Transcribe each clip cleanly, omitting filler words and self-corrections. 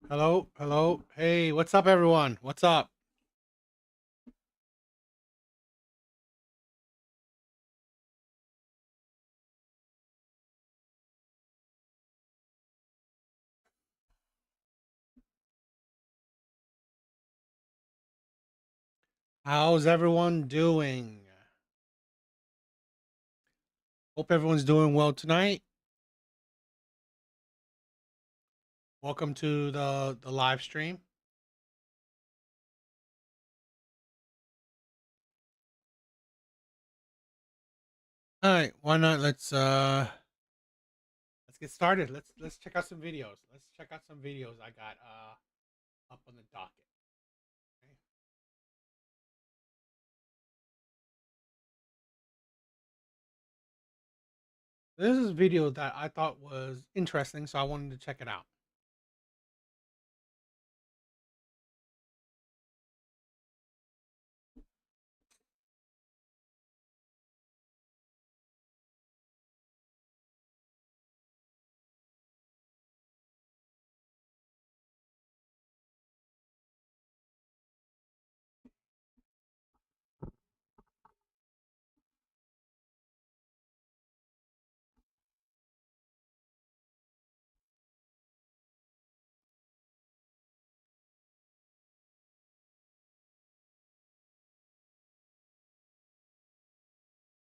Hello, hello. Hey, what's up, everyone? What's up? How's everyone doing? Hope everyone's doing well tonight. Welcome to the live stream. All right, why not? Let's get started. Let's check out some videos. Let's check out some videos I got up on the docket. Okay? This is a video that I thought was interesting, so I wanted to check it out.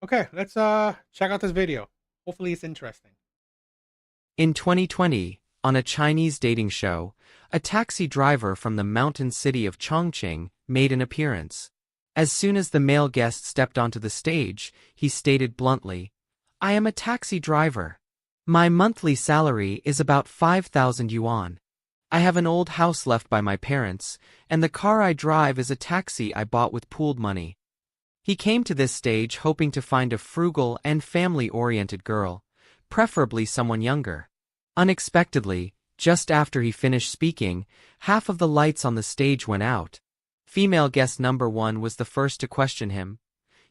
Okay, let's check out this video. Hopefully it's interesting. In 2020, on a Chinese dating show, a taxi driver from the mountain city of Chongqing made an appearance. As soon as the male guest stepped onto the stage, he stated bluntly, "I am a taxi driver. My monthly salary is about 5,000 yuan. I have an old house left by my parents, and the car I drive is a taxi I bought with pooled money." He came to this stage hoping to find a frugal and family-oriented girl, preferably someone younger. Unexpectedly, just after he finished speaking, half of the lights on the stage went out. Female guest number one was the first to question him.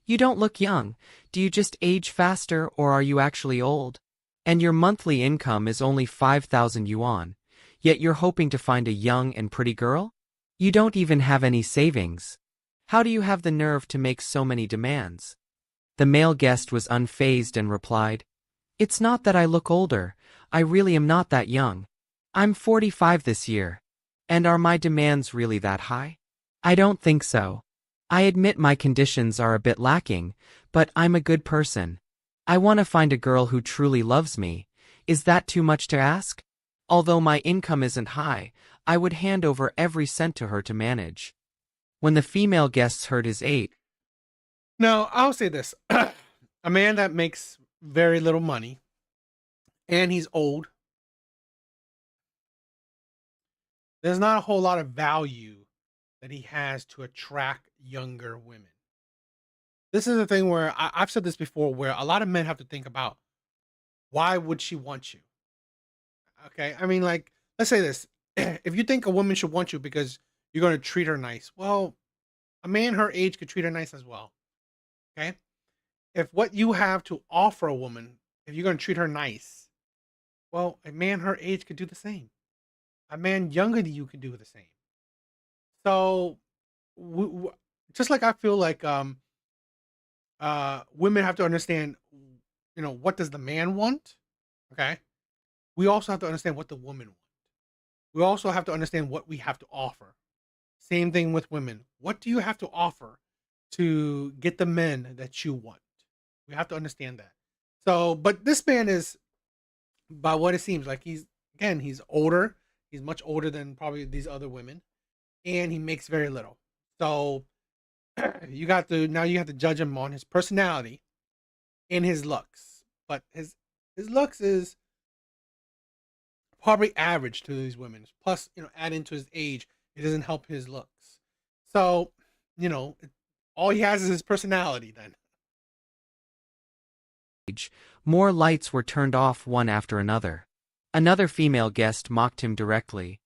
"You don't look young. Do you just age faster or are you actually old? And your monthly income is only 5,000 yuan, yet you're hoping to find a young and pretty girl? You don't even have any savings. How do you have the nerve to make so many demands?" The male guest was unfazed and replied, "It's not that I look older. I really am not that young. I'm 45 this year. And are my demands really that high? I don't think so. I admit my conditions are a bit lacking, but I'm a good person. I want to find a girl who truly loves me. Is that too much to ask? Although my income isn't high, I would hand over every cent to her to manage." When the female guests heard his age, Now, I'll say this. A man that makes very little money and he's old, there's not a whole lot of value that he has to attract younger women. This is the thing where I've said this before, where a lot of men have to think about, why would she want you? Okay, I mean, like, let's say this: if you think a woman should want you because you're going to treat her nice, well, a man her age could treat her nice as well. Okay, if what you have to offer a woman, if you're going to treat her nice, well, a man her age could do the same. A man younger than you could do the same. So, w- w- just like I feel like women have to understand, what does the man want? Okay, we also have to understand what the woman wants. We also have to understand what we have to offer. Same thing with women. What do you have to offer to get the men that you want? We have to understand that. So, but this man is, by what it seems like, he's older. He's much older than probably these other women, and he makes very little. So you have to judge him on his personality and his looks. But his looks is probably average to these women. Plus, add into his age, it doesn't help his looks. So, you know, all he has is his personality. Then, more lights were turned off one after another. Another female guest mocked him directly.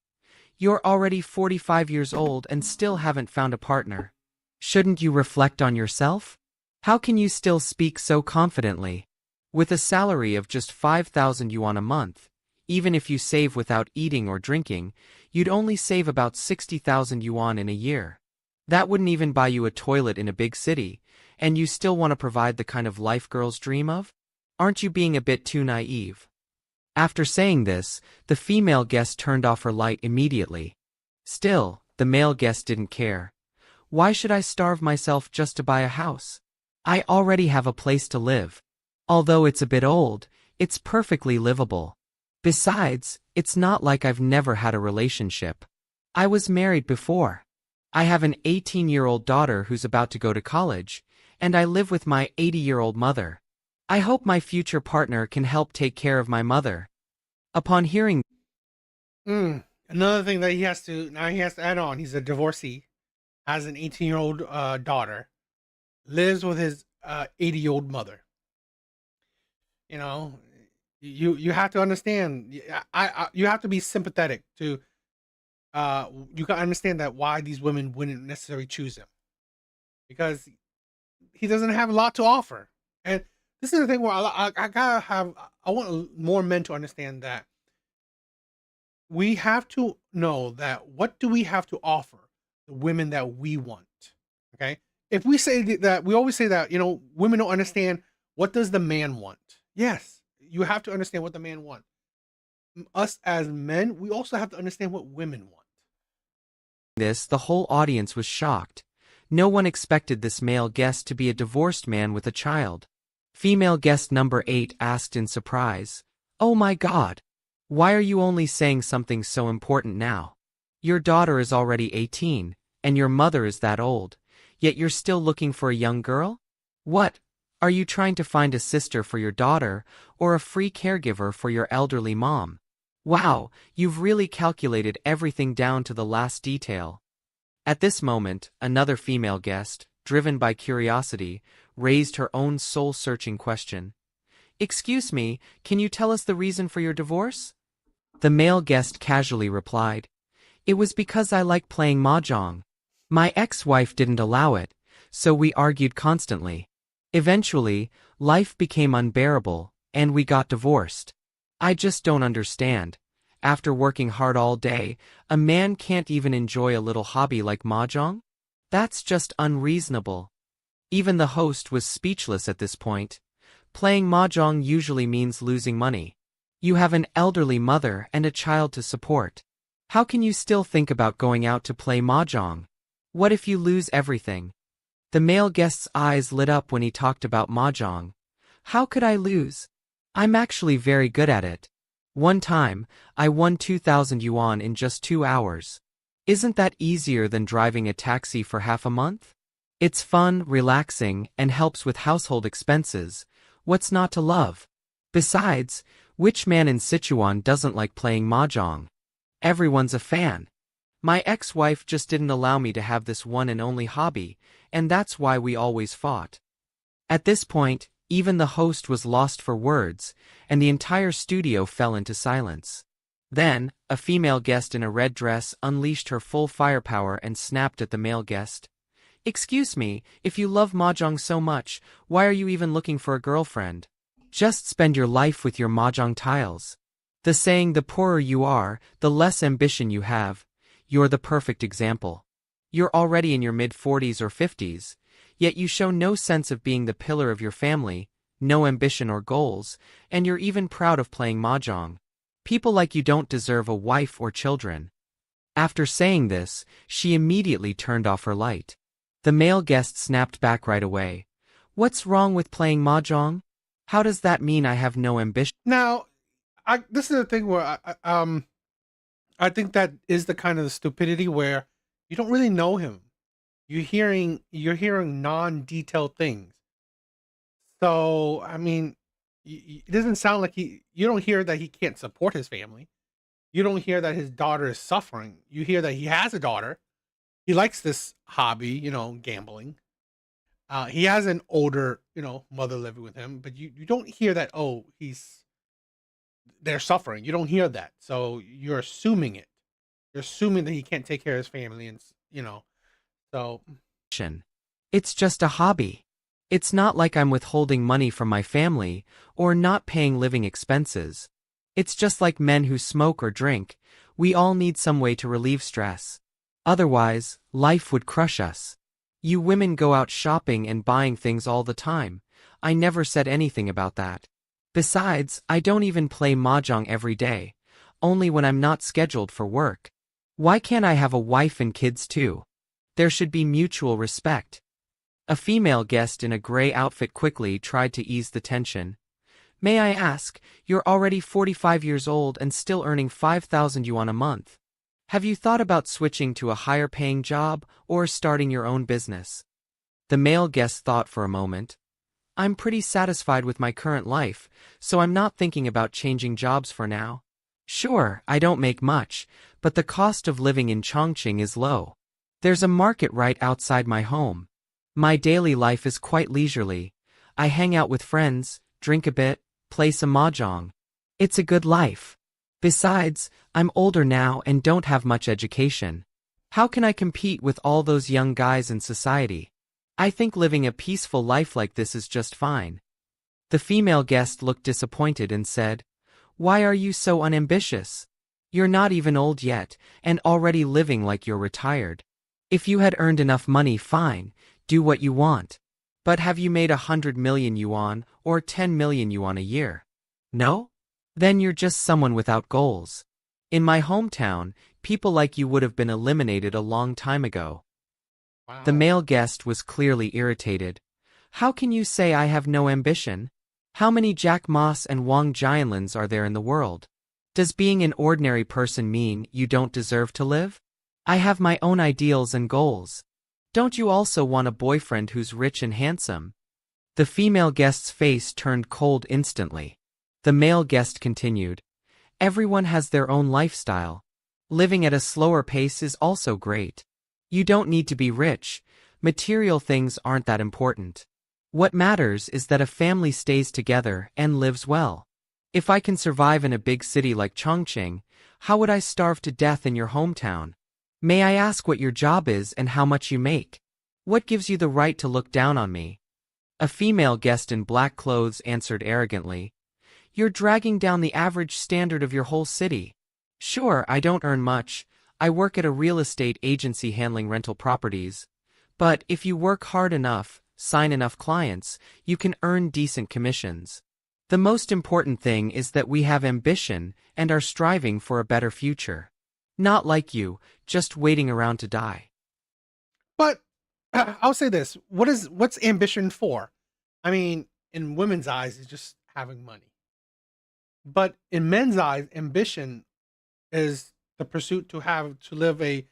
"You're already 45 years old and still haven't found a partner. Shouldn't you reflect on yourself? How can you still speak so confidently? With a salary of just 5,000 yuan a month, even if you save without eating or drinking, you'd only save about 60,000 yuan in a year. That wouldn't even buy you a toilet in a big city, and you still want to provide the kind of life girls dream of? Aren't you being a bit too naive? After saying this, the female guest turned off her light immediately. Still, the male guest didn't care. Why should I starve myself just to buy a house? I already have a place to live. Although it's a bit old, it's perfectly livable. Besides, it's not like I've never had a relationship. I was married before. I have an 18-year-old daughter who's about to go to college, and I live with my 80-year-old mother. I hope my future partner can help take care of my mother. Upon hearing Another thing that he has to add on. He's a divorcee, has an 18-year-old daughter, lives with his 80-year-old mother. You know, you have to understand. You have to be sympathetic to. You can understand that why these women wouldn't necessarily choose him, because he doesn't have a lot to offer. And this is the thing where I gotta have. I want more men to understand that we have to know that what do we have to offer the women that we want. Okay, if we say that, we always say that, women don't understand what does the man want. Yes, you have to understand what the man wants. Us as men, we also have to understand what women want. this, the whole audience was shocked. No one expected this male guest to be a divorced man with a child. Female guest number 8 asked in surprise, "Oh my God! Why are you only saying something so important now? Your daughter is already 18, and your mother is that old, yet you're still looking for a young girl? What? Are you trying to find a sister for your daughter, or a free caregiver for your elderly mom? Wow, you've really calculated everything down to the last detail." At this moment, another female guest, driven by curiosity, raised her own soul-searching question. "Excuse me, can you tell us the reason for your divorce?" The male guest casually replied, "It was because I like playing mahjong. My ex-wife didn't allow it, so we argued constantly. Eventually, life became unbearable, and we got divorced. I just don't understand. After working hard all day, a man can't even enjoy a little hobby like mahjong? That's just unreasonable." Even the host was speechless at this point. Playing mahjong usually means losing money. You have an elderly mother and a child to support. How can you still think about going out to play mahjong? What if you lose everything? The male guest's eyes lit up when he talked about mahjong. "How could I lose? I'm actually very good at it. One time, I won 2,000 yuan in just 2 hours. Isn't that easier than driving a taxi for half a month? It's fun, relaxing, and helps with household expenses. What's not to love? Besides, which man in Sichuan doesn't like playing mahjong? Everyone's a fan. My ex-wife just didn't allow me to have this one and only hobby, and that's why we always fought." At this point, even the host was lost for words, and the entire studio fell into silence. Then, a female guest in a red dress unleashed her full firepower and snapped at the male guest. "Excuse me, if you love mahjong so much, why are you even looking for a girlfriend? Just spend your life with your mahjong tiles. The saying, the poorer you are, the less ambition you have. You're the perfect example. You're already in your mid-40s or 50s, yet you show no sense of being the pillar of your family, no ambition or goals, and you're even proud of playing mahjong. People like you don't deserve a wife or children." After saying this, she immediately turned off her light. The male guest snapped back right away. "What's wrong with playing mahjong? How does that mean I have no ambition?" Now, this is the thing where I think that is the kind of the stupidity where you don't really know him. You're hearing non-detailed things. So I mean, it doesn't sound like you don't hear that he can't support his family. You don't hear that his daughter is suffering. You hear that he has a daughter. He likes this hobby, gambling. He has an older, mother living with him, but you don't hear that, oh, they're suffering. You don't hear that. So you're assuming it. You're assuming that he can't take care of his family, and so It's just a hobby. It's not like I'm withholding money from my family, or not paying living expenses. It's just like men who smoke or drink. We all need some way to relieve stress. Otherwise, life would crush us. You women go out shopping and buying things all the time. I never said anything about that. Besides, I don't even play mahjong every day. Only when I'm not scheduled for work. Why can't I have a wife and kids too? There should be mutual respect. A female guest in a gray outfit quickly tried to ease the tension. May I ask, you're already 45 years old and still earning 5,000 yuan a month. Have you thought about switching to a higher paying job or starting your own business? The male guest thought for a moment. I'm pretty satisfied with my current life, so I'm not thinking about changing jobs for now. Sure, I don't make much, but the cost of living in Chongqing is low. There's a market right outside my home. My daily life is quite leisurely. I hang out with friends, drink a bit, play some mahjong. It's a good life. Besides, I'm older now and don't have much education. How can I compete with all those young guys in society? I think living a peaceful life like this is just fine. The female guest looked disappointed and said, Why are you so unambitious? You're not even old yet, and already living like you're retired. If you had earned enough money, fine, do what you want. But have you made 100 million yuan or 10 million yuan a year? No? Then you're just someone without goals. In my hometown, people like you would have been eliminated a long time ago. The Wow. male guest was clearly irritated. How can you say I have no ambition? How many Jack Ma's and Wang Jianlins are there in the world? Does being an ordinary person mean you don't deserve to live? I have my own ideals and goals. Don't you also want a boyfriend who's rich and handsome? The female guest's face turned cold instantly. The male guest continued. Everyone has their own lifestyle. Living at a slower pace is also great. You don't need to be rich. Material things aren't that important. What matters is that a family stays together and lives well. If I can survive in a big city like Chongqing, how would I starve to death in your hometown? May I ask what your job is and how much you make? What gives you the right to look down on me? A female guest in black clothes answered arrogantly. You're dragging down the average standard of your whole city. Sure, I don't earn much. I work at a real estate agency handling rental properties. But if you work hard enough, sign enough clients, you can earn decent commissions. The most important thing is that we have ambition and are striving for a better future. Not like you, just waiting around to die. But I'll say this: what's ambition for? I mean, in women's eyes, it's just having money. But in men's eyes, ambition is the pursuit to live a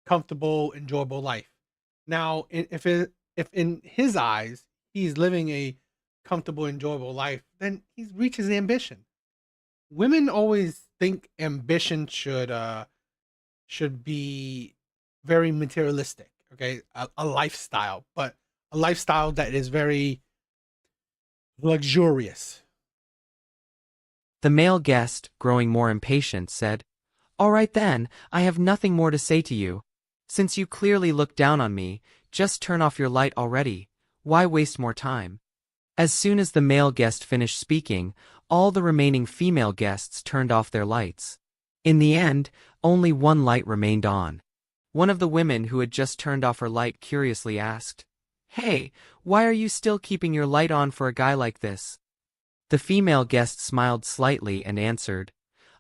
comfortable, enjoyable life. Now, if in his eyes he's living a comfortable, enjoyable life, then he's reached his ambition. Women always think ambition should be very materialistic, okay, a lifestyle, but a lifestyle that is very luxurious. The male guest, growing more impatient, said, All right then, I have nothing more to say to you. Since you clearly look down on me, just turn off your light already. Why waste more time? As soon as the male guest finished speaking, all the remaining female guests turned off their lights. In the end, only one light remained on. One of the women who had just turned off her light curiously asked, Hey, why are you still keeping your light on for a guy like this? The female guest smiled slightly and answered,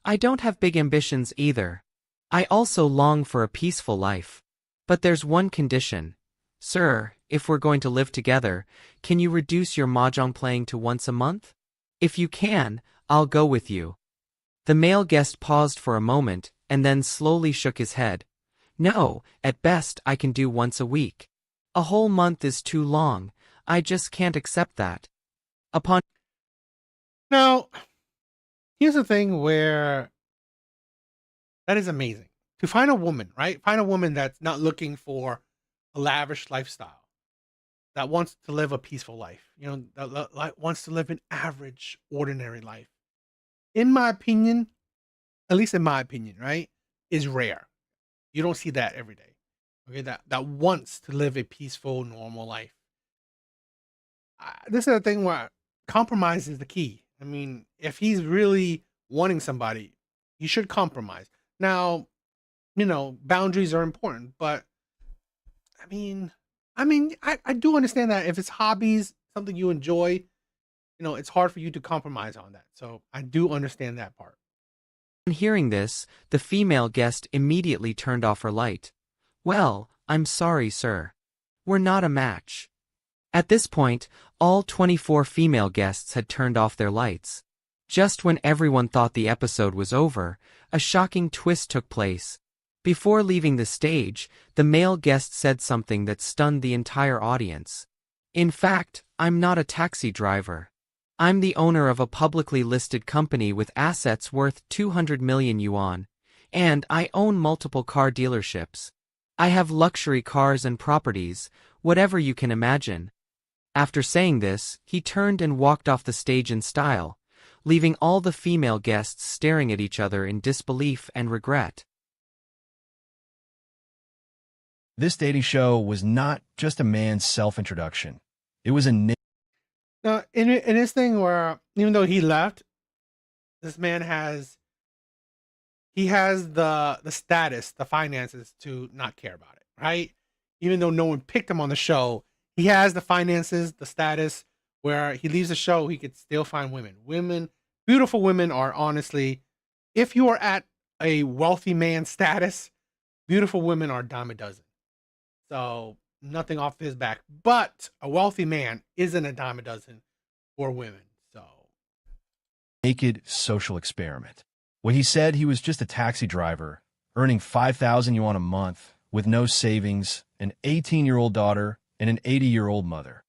I don't have big ambitions either. I also long for a peaceful life. But there's one condition. Sir, if we're going to live together, can you reduce your mahjong playing to once a month? If you can, I'll go with you. The male guest paused for a moment and then slowly shook his head. No, at best I can do once a week. A whole month is too long. I just can't accept that. Upon Now, here's the thing where that is amazing. To find a woman, right? Find a woman that's not looking for a lavish lifestyle, that wants to live a peaceful life, that wants to live an average, ordinary life. In my opinion, at least in my opinion, right, is rare. You don't see that every day. Okay, that wants to live a peaceful, normal life. This is a thing where compromise is the key. I mean, if he's really wanting somebody, you should compromise. Now, boundaries are important, but I mean, I do understand that if it's hobbies, something you enjoy, it's hard for you to compromise on that. So I do understand that part. On hearing this, the female guest immediately turned off her light. Well, I'm sorry, sir. We're not a match. At this point, all 24 female guests had turned off their lights. Just when everyone thought the episode was over, a shocking twist took place. Before leaving the stage, the male guest said something that stunned the entire audience. In fact, I'm not a taxi driver. I'm the owner of a publicly listed company with assets worth 200 million yuan, and I own multiple car dealerships. I have luxury cars and properties, whatever you can imagine. After saying this, he turned and walked off the stage in style, leaving all the female guests staring at each other in disbelief and regret. This dating show was not just a man's self-introduction. It was a Now, in this thing where even though he left, this man has the status, the finances to not care about it, right? Even though no one picked him on the show, he has the finances, the status where he leaves the show, he could still find women. Women, beautiful women are honestly, if you are at a wealthy man status, beautiful women are a dime a dozen. So nothing off his back, but a wealthy man isn't a dime a dozen for women. So naked social experiment. When he said he was just a taxi driver, earning 5,000 yuan a month, with no savings, an 18-year-old daughter, and an 80-year-old mother,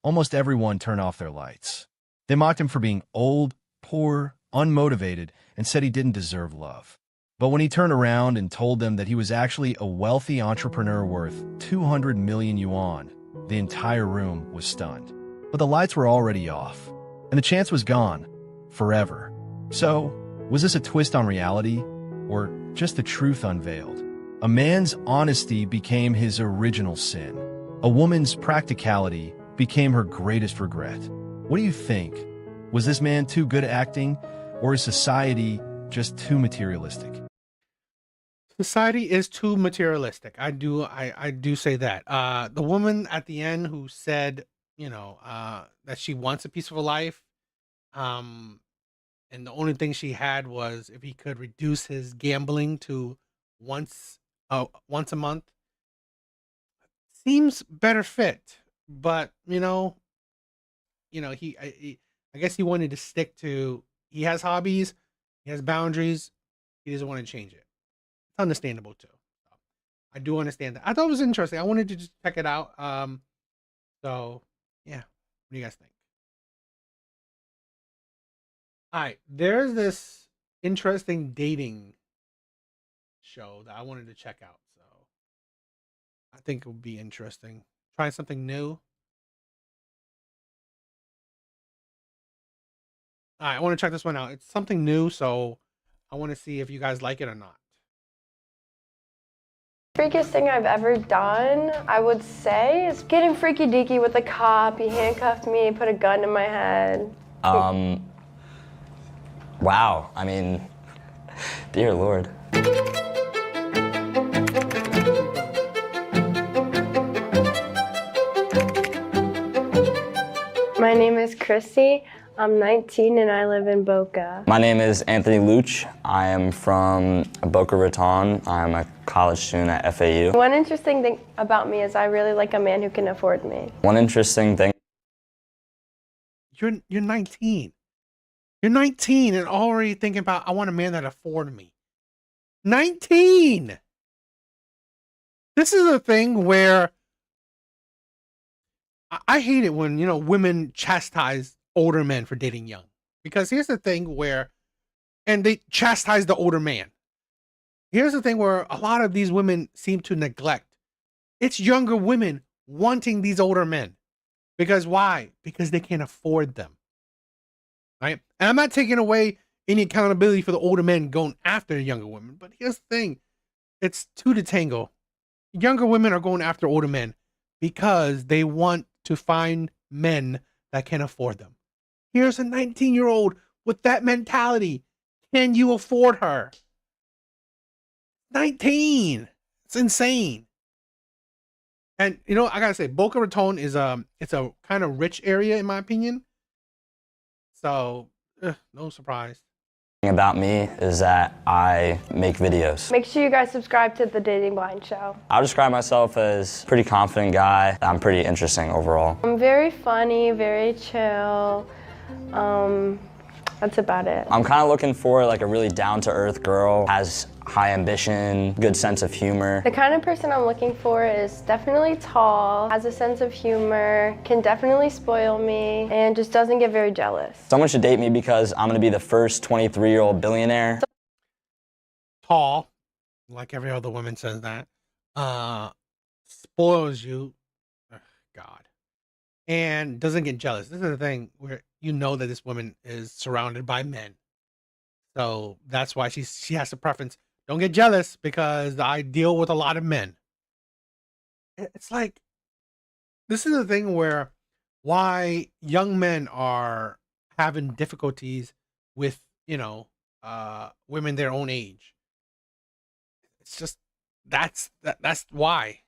almost everyone turned off their lights. They mocked him for being old, poor, unmotivated, and said he didn't deserve love. But when he turned around and told them that he was actually a wealthy entrepreneur worth 200 million yuan, the entire room was stunned. But the lights were already off, and the chance was gone, forever. So, was this a twist on reality, or just the truth unveiled? A man's honesty became his original sin. A woman's practicality became her greatest regret. What do you think? Was this man too good at acting, or is society just too materialistic? society is too materialistic. I do say that. The woman at the end who said, that she wants a peaceful life, um, and the only thing she had was if he could reduce his gambling to once a month, seems better fit. But I guess he wanted to stick to. He has hobbies, he has boundaries. He doesn't want to change it. It's understandable too. So, I do understand that. I thought it was interesting. I wanted to just check it out. So yeah, what do you guys think? All right, there's this interesting dating show that I wanted to check out. So I think it would be interesting. Trying something new. All right, I want to check this one out. It's something new, so I want to see if you guys like it or not. Freakiest thing I've ever done, I would say, is getting freaky deaky with a cop. He handcuffed me, put a gun in my head. Wow. I mean, dear Lord. My name is Chrissy. I'm 19 and I live in Boca. My name is Anthony Luch. I am from Boca Raton. I'm a college student at FAU. One interesting thing about me is I really like a man who can afford me. One interesting thing. You're 19. You're 19 and already thinking about I want a man that afford me. 19. This is a thing where I hate it when, women chastise older men for dating young. Because here's the thing where, and they chastise the older man. Here's the thing where a lot of these women seem to neglect. It's younger women wanting these older men. Because why? Because they can't afford them. Right? And I'm not taking away any accountability for the older men going after the younger women. But here's the thing. It's two to tango. Younger women are going after older men because they want to find men that can afford them. Here's a 19-year-old with that mentality. can you afford her? 19. It's insane. And you know, I gotta say, Boca Raton is it's a kind of rich area in my opinion. So, no surprise. About me is that I make videos. Make sure you guys subscribe to The Dating Blind Show. I'll describe myself as a pretty confident guy. I'm pretty interesting overall. I'm very funny, very chill. That's about it. I'm kind of looking for like a really down-to-earth girl, has high ambition, good sense of humor. The kind of person I'm looking for is definitely tall, has a sense of humor, can definitely spoil me, and just doesn't get very jealous. Someone should date me because I'm gonna be the first 23-year-old billionaire. Tall, like every other woman says that. Spoils you. Ugh, God. And doesn't get jealous. This is the thing where you know that this woman is surrounded by men. So that's why she has a preference. Don't get jealous because I deal with a lot of men. It's like, this is the thing where why young men are having difficulties with, you know, women their own age. It's just, that's why.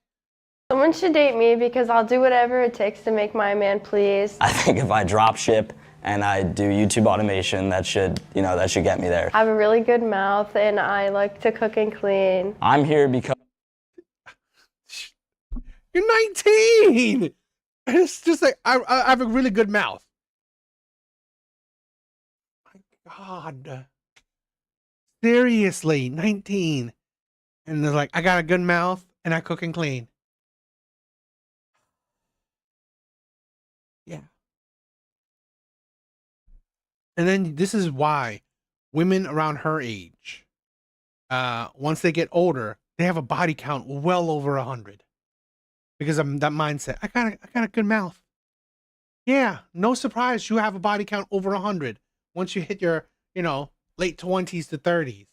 Someone should date me because I'll do whatever it takes to make my man pleased. I think if I drop ship and I do YouTube automation, that should get me there. I have a really good mouth and I like to cook and clean. I'm here because You're 19. And it's just like I have a really good mouth. My God. Seriously, 19. And they're like, I got a good mouth and I cook and clean. Yeah. And then this is why women around her age, once they get older, they have a body count well over 100 because of that mindset. I got a good mouth. Yeah, no surprise you have a body count over 100 once you hit your, late 20s to 30s.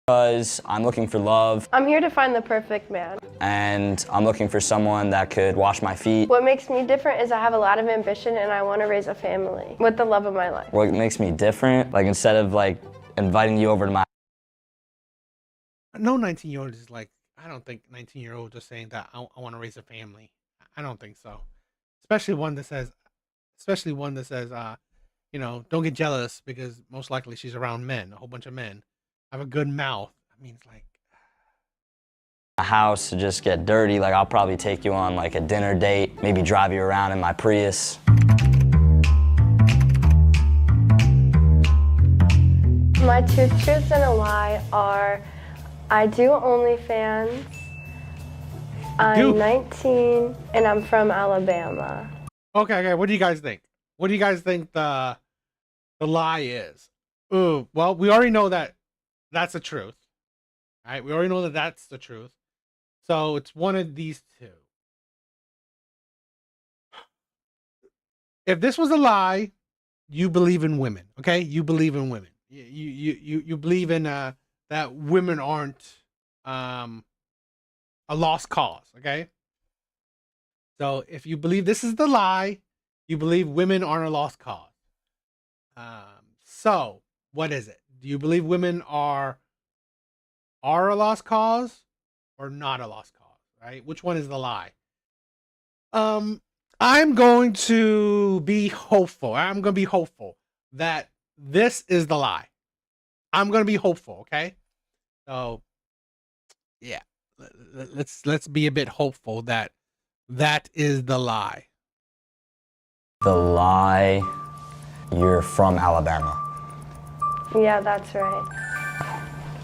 I'm looking for love. I'm here to find the perfect man. And I'm looking for someone that could wash my feet. What makes me different is I have a lot of ambition and I want to raise a family with the love of my life. What makes me different, like instead of like inviting you over to my No 19-year-old is like, I don't think 19-year-olds are saying that I want to raise a family. I don't think so. Especially one that says, don't get jealous because most likely she's around men, a whole bunch of men. Have a good mouth. I mean, it's like house to just get dirty. Like I'll probably take you on like a dinner date, maybe drive you around in my Prius. My two truths and a lie are I do OnlyFans, I'm 19, and I'm from Alabama. Okay. What do you guys think? What do you guys think the lie is? Ooh, well, we already know that that's the truth. All right, we already know that that's the truth. So it's one of these two. If this was a lie, you believe in women, okay? You believe in women. You believe in that women aren't a lost cause, okay? So if you believe this is the lie, you believe women aren't a lost cause. So what is it? Do you believe women are a lost cause or not a lost cause, right? Which one is the lie? I'm going to be hopeful. I'm going to be hopeful that this is the lie. I'm going to be hopeful, okay? So yeah, let's be a bit hopeful that that is the lie. The lie, you're from Alabama. Yeah, that's right.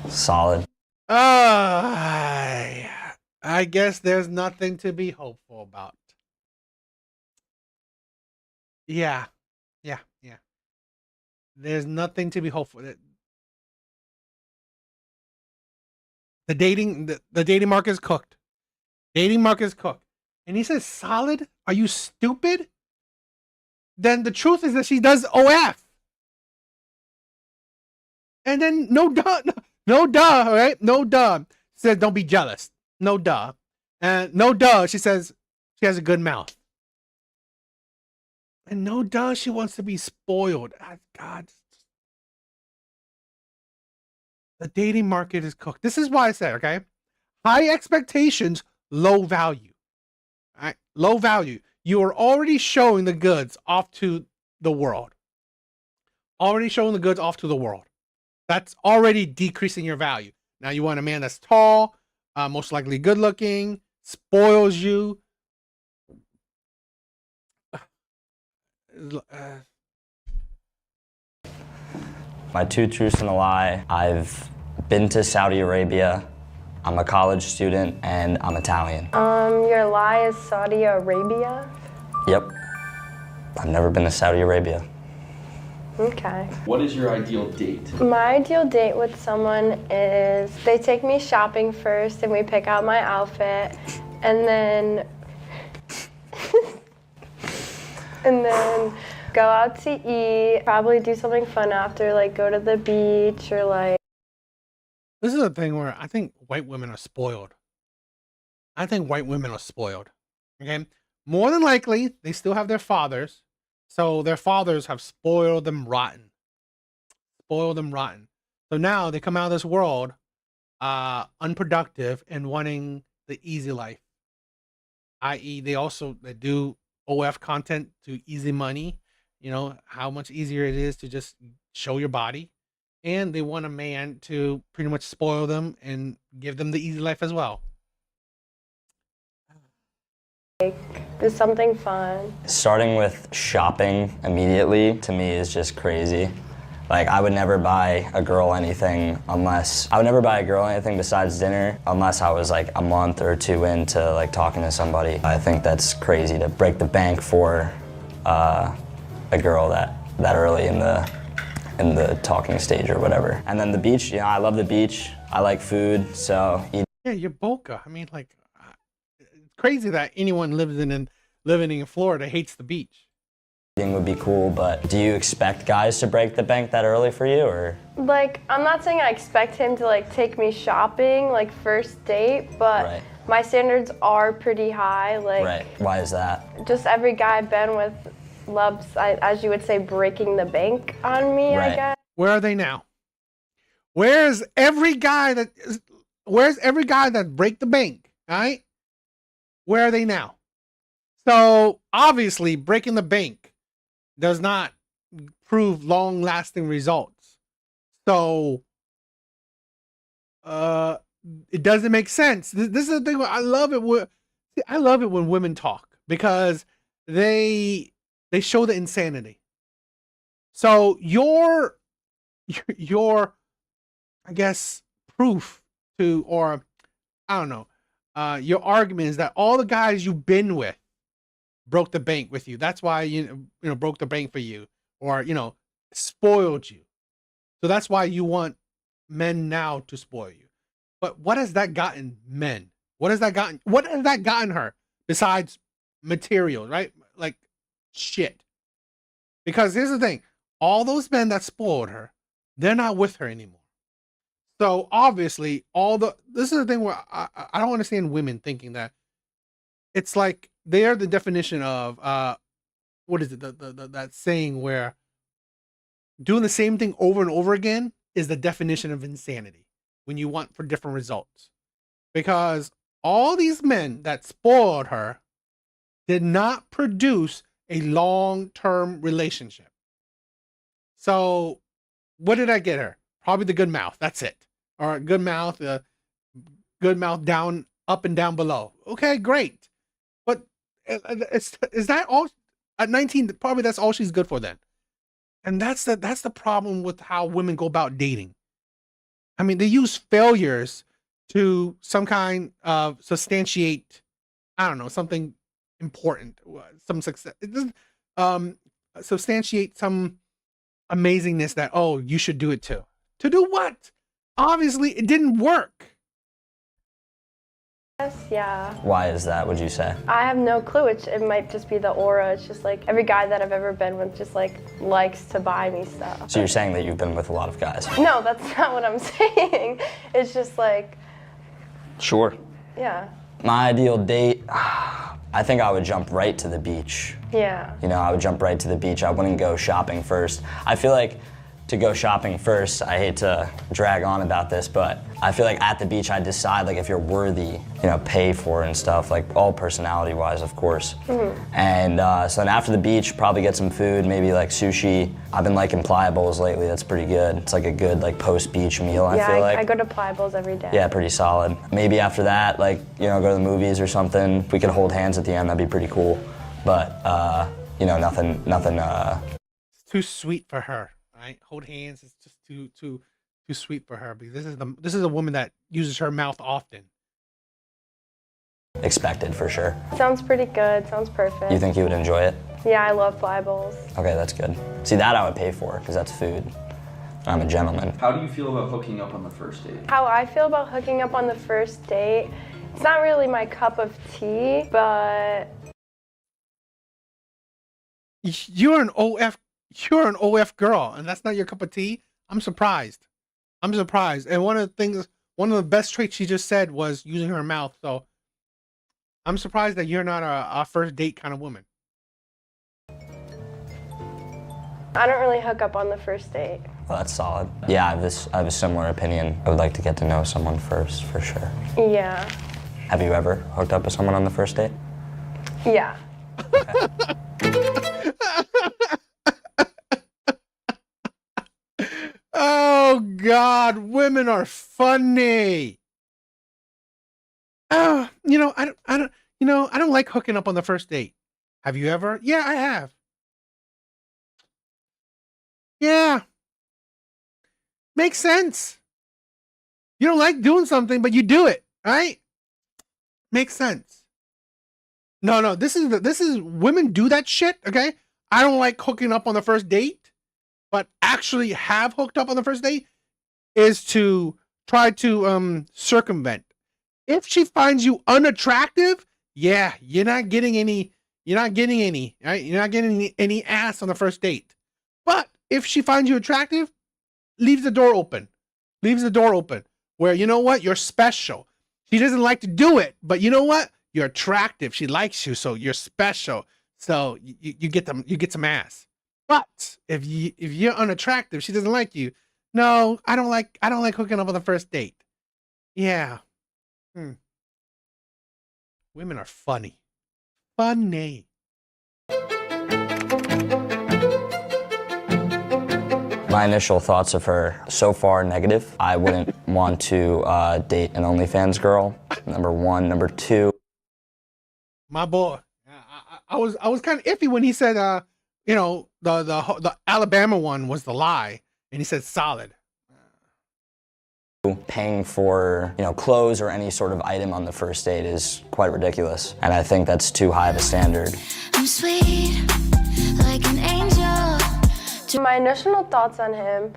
Solid. I guess there's nothing to be hopeful about. Yeah. There's nothing to be hopeful. The dating market is cooked. Dating market is cooked. And he says solid? Are you stupid? Then the truth is that she does OF. And then no duh, all right? No duh. She says don't be jealous. No duh. And no duh, she says she has a good mouth. And no duh, she wants to be spoiled. God, The dating market is cooked. This is why I said, okay, high expectations, low value. All right, low value. You are already showing the goods off to the world. Already showing the goods off to the world. That's already decreasing your value. Now you want a man that's tall, most likely good looking, spoils you. My 2 truths and a lie. I've been to Saudi Arabia. I'm a college student and I'm Italian. Your lie is Saudi Arabia? Yep. I've never been to Saudi Arabia. Okay. What is your ideal date? My ideal date with someone is they take me shopping first and we pick out my outfit and then go out to eat, probably do something fun after, like go to the beach or like. This is a thing where I think white women are spoiled. I think white women are spoiled. Okay? More than likely, they still have their fathers. So their fathers have spoiled them rotten. Spoiled them rotten. So now they come out of this world unproductive and wanting the easy life. I.e., they do OF content to easy money. You know, how much easier it is to just show your body. And they want a man to pretty much spoil them and give them the easy life as well. Do something fun. Starting with shopping immediately, to me, is just crazy. Like, I would never buy a girl anything besides dinner unless I was like a month or 2 into like talking to somebody. I think that's crazy to break the bank for a girl that early in the talking stage or whatever. And then the beach, I love the beach. I like food, so. Yeah, you're Boca. I mean, like, it's crazy that anyone living in Florida hates the beach. Eating would be cool, but do you expect guys to break the bank that early for you, or? Like, I'm not saying I expect him to like take me shopping, like first date, but Right. my standards are pretty high. Like, Right, why is that? just every guy I've been with loves, as you would say, breaking the bank on me, I Right. guess. Where are they now? Where's every guy that break the bank? All right? Where are they now? So obviously breaking the bank does not prove long-lasting results. So it doesn't make sense. This is the thing. I love it when women talk because they show the insanity. So your I guess proof to, or I don't know, your argument is that all the guys you've been with broke the bank with you. That's why you broke the bank for you, or spoiled you. So that's why you want men now to spoil you. But what has that gotten men? What has that gotten her besides material, right? Like shit. Because here's the thing, all those men that spoiled her, they're not with her anymore. So obviously this is the thing where I don't understand women thinking that it's like they are the definition of what is it, that saying where doing the same thing over and over again is the definition of insanity when you want for different results. Because all these men that spoiled her did not produce a long-term relationship. So what did I get her? Probably the good mouth. That's it. Or good mouth down, up and down below. Okay, great. But is that all? At 19, probably that's all she's good for then. And that's the problem with how women go about dating. I mean, they use failures to some kind of substantiate, I don't know, something important, some success. It doesn't substantiate some amazingness that, oh, you should do it too. To do what? Obviously, it didn't work. Yes, yeah. Why is that, would you say? I have no clue. It might just be the aura. It's just like every guy that I've ever been with just like likes to buy me stuff. So you're saying that you've been with a lot of guys? No, that's not what I'm saying. It's just like, Sure. yeah. My ideal date, I think I would jump right to the beach. Yeah. I would jump right to the beach. I wouldn't go shopping first. I feel like to go shopping first. I hate to drag on about this, but I feel like at the beach I decide like if you're worthy, pay for it and stuff, like all personality wise, of course. And so then after the beach, probably get some food, maybe like sushi. I've been liking Pliables lately, that's pretty good. It's like a good like post-beach meal, I feel like. I go to Pliables every day. Yeah, pretty solid. Maybe after that, like, go to the movies or something. If we could hold hands at the end, that'd be pretty cool. But, nothing. It's too sweet for her. Right? Hold hands. It's just too sweet for her because this is a woman that uses her mouth often. Expected for sure. Sounds pretty good. Sounds perfect. You think you would enjoy it? Yeah, I love Pliables. Okay, that's good. See, that I would pay for because that's food. I'm a gentleman. How do you feel about hooking up on the first date? How I feel about hooking up on the first date, it's not really my cup of tea, but You're an OF girl, and that's not your cup of tea. I'm surprised. And one of the best traits she just said was using her mouth. So I'm surprised that you're not a first date kind of woman. I don't really hook up on the first date. Well, that's solid. Yeah, I have a similar opinion. I would like to get to know someone first, for sure. Yeah. Have you ever hooked up with someone on the first date? Yeah. Oh God, women are funny. I don't like hooking up on the first date. Have you ever? Yeah, I have. Yeah. Makes sense. You don't like doing something, but you do it, right? Makes sense. No, this is women do that shit, okay? I don't like hooking up on the first date, but actually have hooked up on the first date is to try to circumvent. If she finds you unattractive, yeah, you're not getting any, right? You're not getting any ass on the first date. But if she finds you attractive, leaves the door open. Where, you know what? You're special. She doesn't like to do it, but you know what? You're attractive. She likes you, so you're special. So you get some ass. But if you're unattractive, she doesn't like you. No, I don't like hooking up on the first date. Yeah. Women are funny. Funny. My initial thoughts of her, so far, negative. I wouldn't want to date an OnlyFans girl, number one. Number two. My boy. I was kind of iffy when he said, the Alabama one was the lie, and he said solid. Paying for, clothes or any sort of item on the first date is quite ridiculous, and I think that's too high of a standard. I'm sweet, like an angel. My initial thoughts on him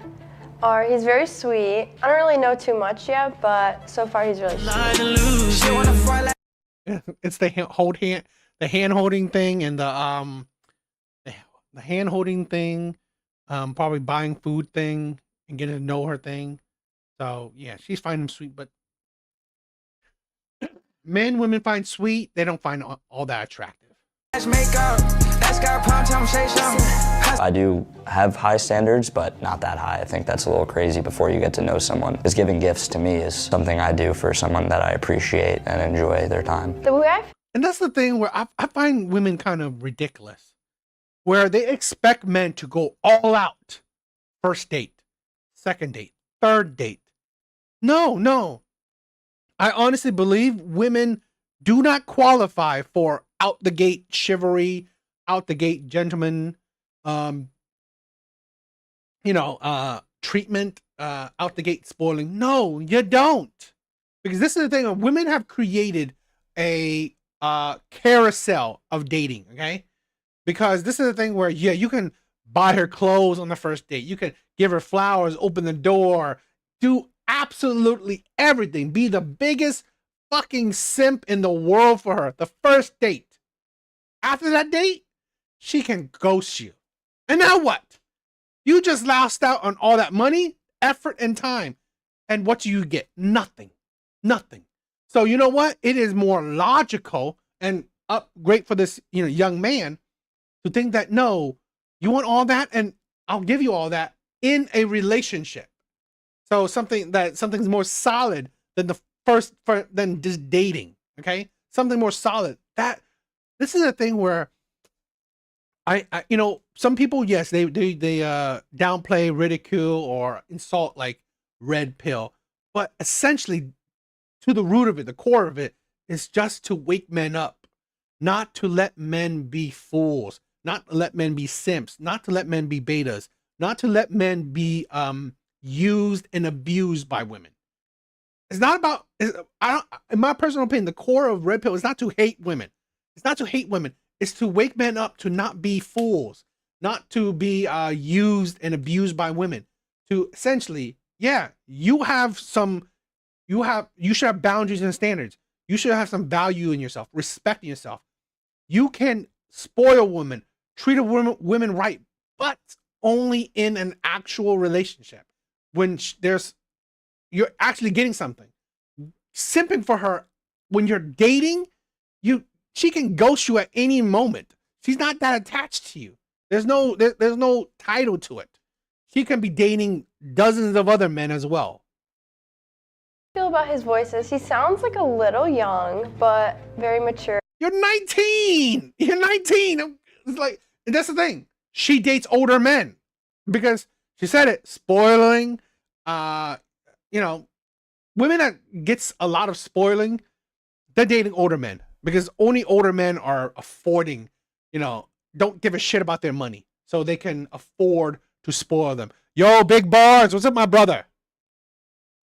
are he's very sweet. I don't really know too much yet, but so far he's really sweet. It's the hand holding thing, and the hand holding thing, probably buying food thing, and getting to know her thing. So yeah, she's finding him sweet, but women find sweet, they don't find all that attractive. I do have high standards, but not that high. I think that's a little crazy before you get to know someone. Because giving gifts to me is something I do for someone that I appreciate and enjoy their time. And that's the thing where I find women kind of ridiculous, where they expect men to go all out. First date, second date, third date. No. I honestly believe women do not qualify for out the gate chivalry, out the gate gentleman, treatment, out the gate spoiling. No, you don't. Because this is the thing, women have created a carousel of dating, okay? Because this is the thing where, yeah, you can buy her clothes on the first date. You can give her flowers, open the door, do absolutely everything. Be the biggest fucking simp in the world for her. The first date. After that date, she can ghost you. And now what? You just lost out on all that money, effort, and time. And what do you get? Nothing. So you know what? It is more logical and great for this, young man to think that, no, you want all that and I'll give you all that in a relationship. So something's more solid than than just dating. Okay, something more solid. This is a thing where I some people, yes, they downplay, ridicule, or insult like red pill, but essentially, to the root of it, the core of it is just to wake men up, not to let men be fools, not to let men be simps, not to let men be betas, not to let men be used and abused by women. It's not about, in my personal opinion, the core of red pill is not to hate women. It's not to hate women. It's to wake men up to not be fools, not to be used and abused by women. To essentially, yeah, you should have boundaries and standards. You should have some value in yourself, respect in yourself. You can spoil women, treat women right, but only in an actual relationship when you're actually getting something. Simping for her when you're dating, she can ghost you at any moment. She's not that attached to you. There's no title to it. She can be dating dozens of other men as well. Feel about his voices. He sounds like a little young, but very mature. You're 19. You're 19. It's like, that's the thing. She dates older men because she said it. Spoiling. Women that gets a lot of spoiling, they're dating older men because only older men are affording. Don't give a shit about their money, so they can afford to spoil them. Yo, Big Bars, what's up, my brother?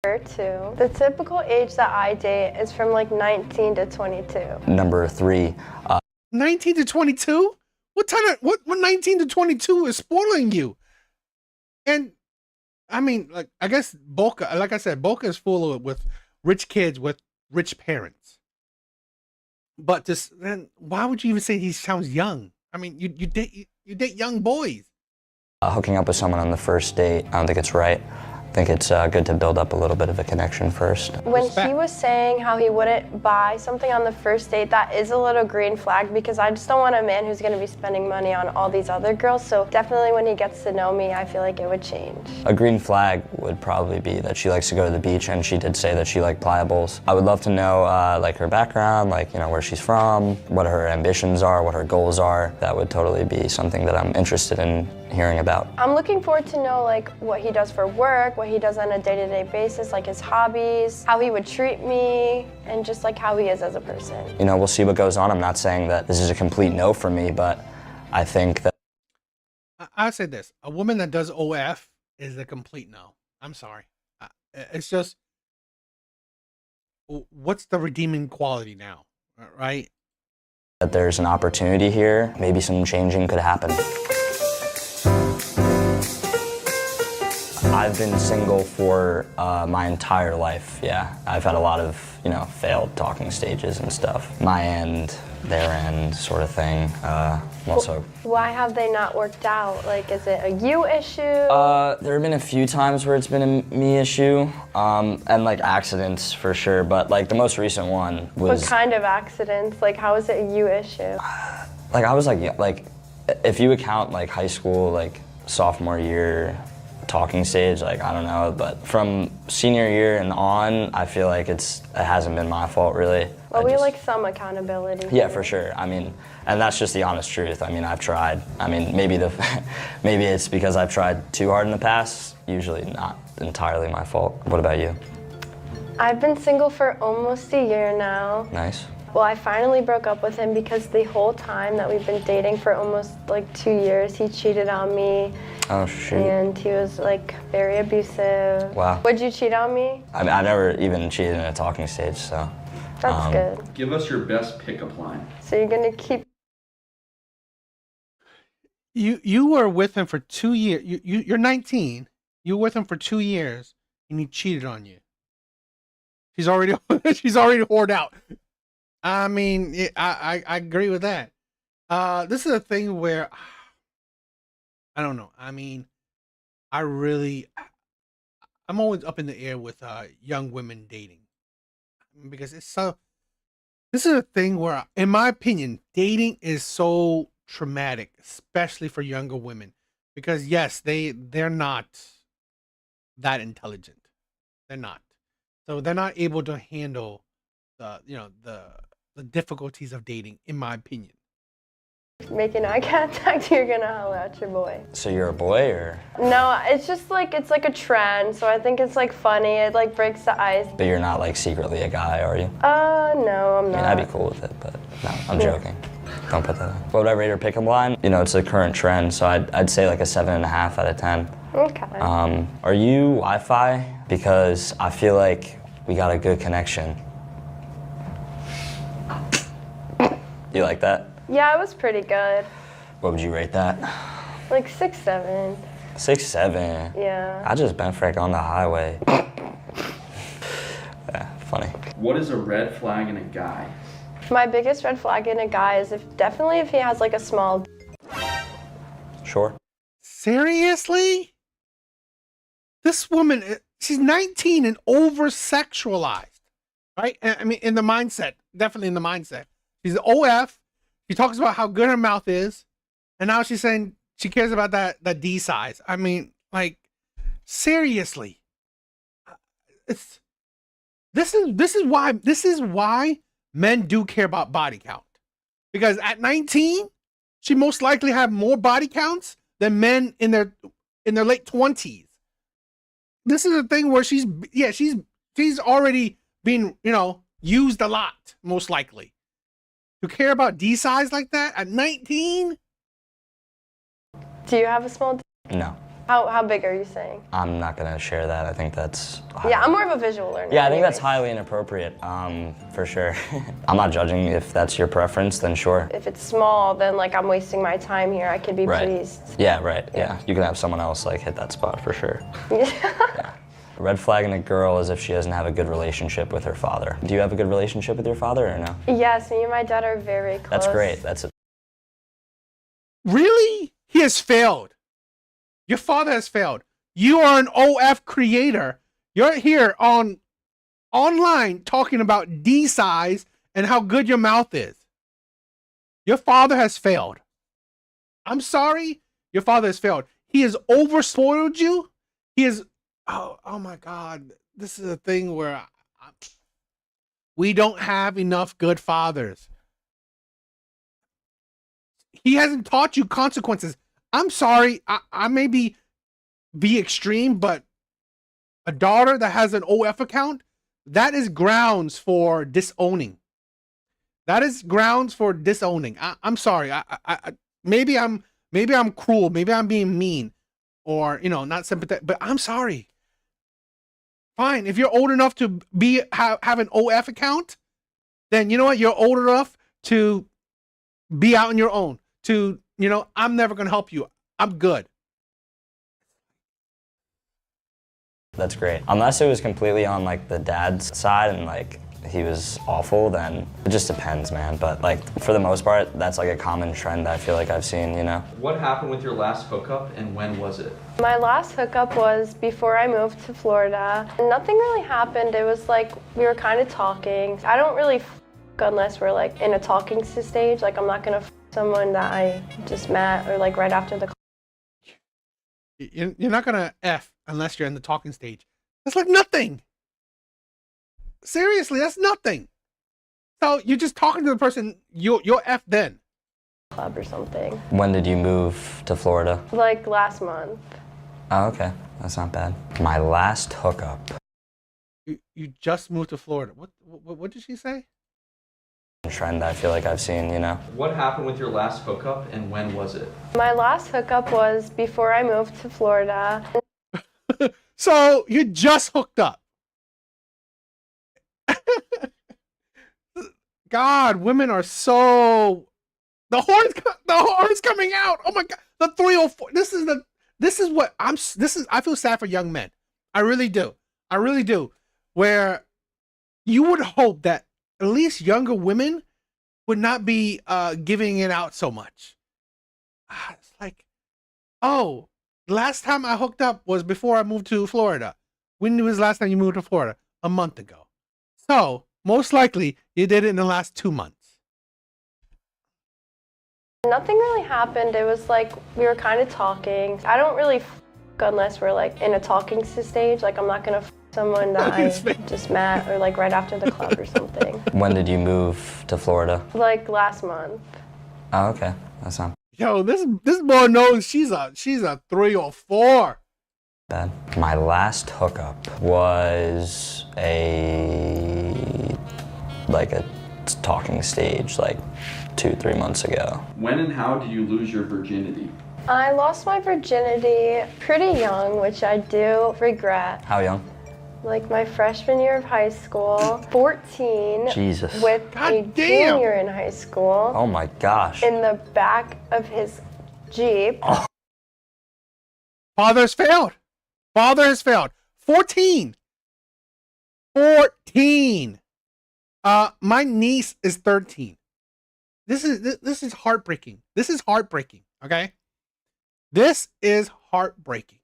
Too. The typical age that I date is from like 19 to 22. Number 3. 19 to 22? What 19 to 22 is spoiling you? And I mean, like, I guess Boca, like I said, Boca is full of with rich kids with rich parents. But then why would you even say he sounds young? I mean, you date young boys. Hooking up with someone on the first date, I don't think it's right. I think it's good to build up a little bit of a connection first. When he was saying how he wouldn't buy something on the first date, that is a little green flag because I just don't want a man who's going to be spending money on all these other girls. So definitely when he gets to know me, I feel like it would change. A green flag would probably be that she likes to go to the beach, and she did say that she liked pliables. I would love to know like her background, like where she's from, what her ambitions are, what her goals are. That would totally be something that I'm interested in hearing about. I'm looking forward to know like what he does for work, what he does on a day-to-day basis, like his hobbies, how he would treat me, and just like how he is as a person. We'll see what goes on. I'm not saying that this is a complete no for me, but I think that I'll say this: a woman that does OF is a complete no. I'm sorry. It's just, what's the redeeming quality now, right? that there's an opportunity here. Maybe some changing could happen. I've been single for my entire life, yeah. I've had a lot of, failed talking stages and stuff. My end, their end sort of thing. Also, why have they not worked out? Like, is it a you issue? There have been a few times where it's been a me issue, and like accidents for sure, but like the most recent one was... What kind of accidents? Like, how is it a you issue? Like I was like, if you account like high school, like sophomore year, talking stage, like I don't know, but from senior year and on, I feel like it hasn't been my fault really. Well, we like some accountability. Yeah, here. for sure. I mean, and that's just the honest truth. I mean, I've tried. I mean, maybe it's because I've tried too hard in the past. Usually not entirely my fault. What about you? I've been single for almost a year now. Nice. Well, I finally broke up with him because the whole time that we've been dating for almost like 2 years, he cheated on me. Oh, shoot. And he was like very abusive. Wow. Would you cheat on me? I mean, I've never even cheated in a talking stage, so. That's good. Give us your best pickup line. So you're gonna keep... You were with him for 2 years. You're 19. You were with him for 2 years, and he cheated on you. She's already whored out. I mean, I agree with that. This is a thing where I don't know. I mean, I'm always up in the air with young women dating because it's so. This is a thing where, in my opinion, dating is so traumatic, especially for younger women, because yes, they're not that intelligent. They're not. So they're not able to handle the difficulties of dating, in my opinion. Making eye contact, you're gonna holler at your boy. So you're a boy, or? No, it's just like, it's like a trend, so I think it's like funny. It like breaks the ice. But you're not like secretly a guy, are you? No, I'm I mean, not. I'd be cool with it, but no, I'm joking. Don't put that in. What would I rate her pickup line? You know, it's a current trend, so I'd say like a 7.5 out of 10. Okay. Are you Wi-Fi? Because I feel like we got a good connection. You like that? Yeah, it was pretty good. What would you rate that? Like 6, 7. 6, 7. Yeah. I just bent frick on the highway. Yeah, funny. What is a red flag in a guy? My biggest red flag in a guy is definitely if he has like a small. Sure. Seriously? This woman, she's 19 and over-sexualized, right? I mean, in the mindset, definitely in the mindset. She's OF. She talks about how good her mouth is, and now she's saying she cares about that D size. I mean, like, seriously. This is why men do care about body count. Because at 19, she most likely had more body counts than men in their late 20s. This is a thing where she's already been, used a lot, most likely. To care about D size like that at 19? Do you have a small D? No. How big are you saying? I'm not gonna share that. I think that's Yeah, I'm more of a visual learner. Yeah, I think that's anyways. highly inappropriate, for sure. I'm not judging. If that's your preference, then sure. If it's small, then like I'm wasting my time here. I could be Right. pleased. Yeah, right. Yeah, you can have someone else like hit that spot for sure. Yeah. A red flag in a girl is if she doesn't have a good relationship with her father. Do you have a good relationship with your father or no? Yes, me and my dad are very close. That's great. That's it. Really? He has failed. Your father has failed. You are an OF creator. You're here online talking about D size and how good your mouth is. Your father has failed. I'm sorry. Your father has failed. He has overspoiled you. He is, oh my God. This is a thing where we don't have enough good fathers. He hasn't taught you consequences. I'm sorry, I may be extreme, but a daughter that has an OF account, that is grounds for disowning. That is grounds for disowning. I'm sorry. Maybe I'm cruel. Maybe I'm being mean, or not sympathetic. But I'm sorry. Fine. If you're old enough to have an OF account, then you know what? You're old enough to be out on your own. I'm never going to help you. I'm good. That's great. Unless it was completely on like the dad's side and like he was awful, then it just depends, man. But like for the most part, that's like a common trend I feel like I've seen, What happened with your last hookup and when was it? My last hookup was before I moved to Florida. Nothing really happened. It was like we were kind of talking. I don't really unless we're like in a talking stage. Like I'm not gonna someone that I just met or like right after the. You're not gonna F unless you're in the talking stage. That's like nothing. Seriously, that's nothing. So you're just talking to the person. You'll F then. Club or something. When did you move to Florida? Like last month. Oh, okay. That's not bad. My last hookup. You just moved to Florida. What did she say? Trend I feel like I've seen, What happened with your last hookup and when was it? My last hookup was before I moved to Florida. So you just hooked up. God, women are so. The horn's coming out. Oh my God, the 304. I feel sad for young men. I really do. Where you would hope that at least younger women would not be giving it out so much. It's like, oh, last time I hooked up was before I moved to Florida. When was the last time you moved to Florida? A month ago. So most likely you did it in the last 2 months. Nothing really happened. It was like we were kind of talking. I don't really unless we're like in a talking stage. Like I'm not gonna someone that I just met or like right after the club or something. When did you move to Florida? Like last month. Oh, okay. That's not Yo, this boy knows she's a 3 or 4. bad. My last hookup was a talking stage like 2-3 months ago. When and how did you lose your virginity? I lost my virginity pretty young, which I do regret. How young? Like my freshman year of high school, 14. Jesus. With God a damn. junior in high school. Oh my gosh. In the back of his Jeep. Oh. Father has failed. Father has failed. 14. 14. My niece is 13. This is heartbreaking. This is heartbreaking. Okay. This is heartbreaking.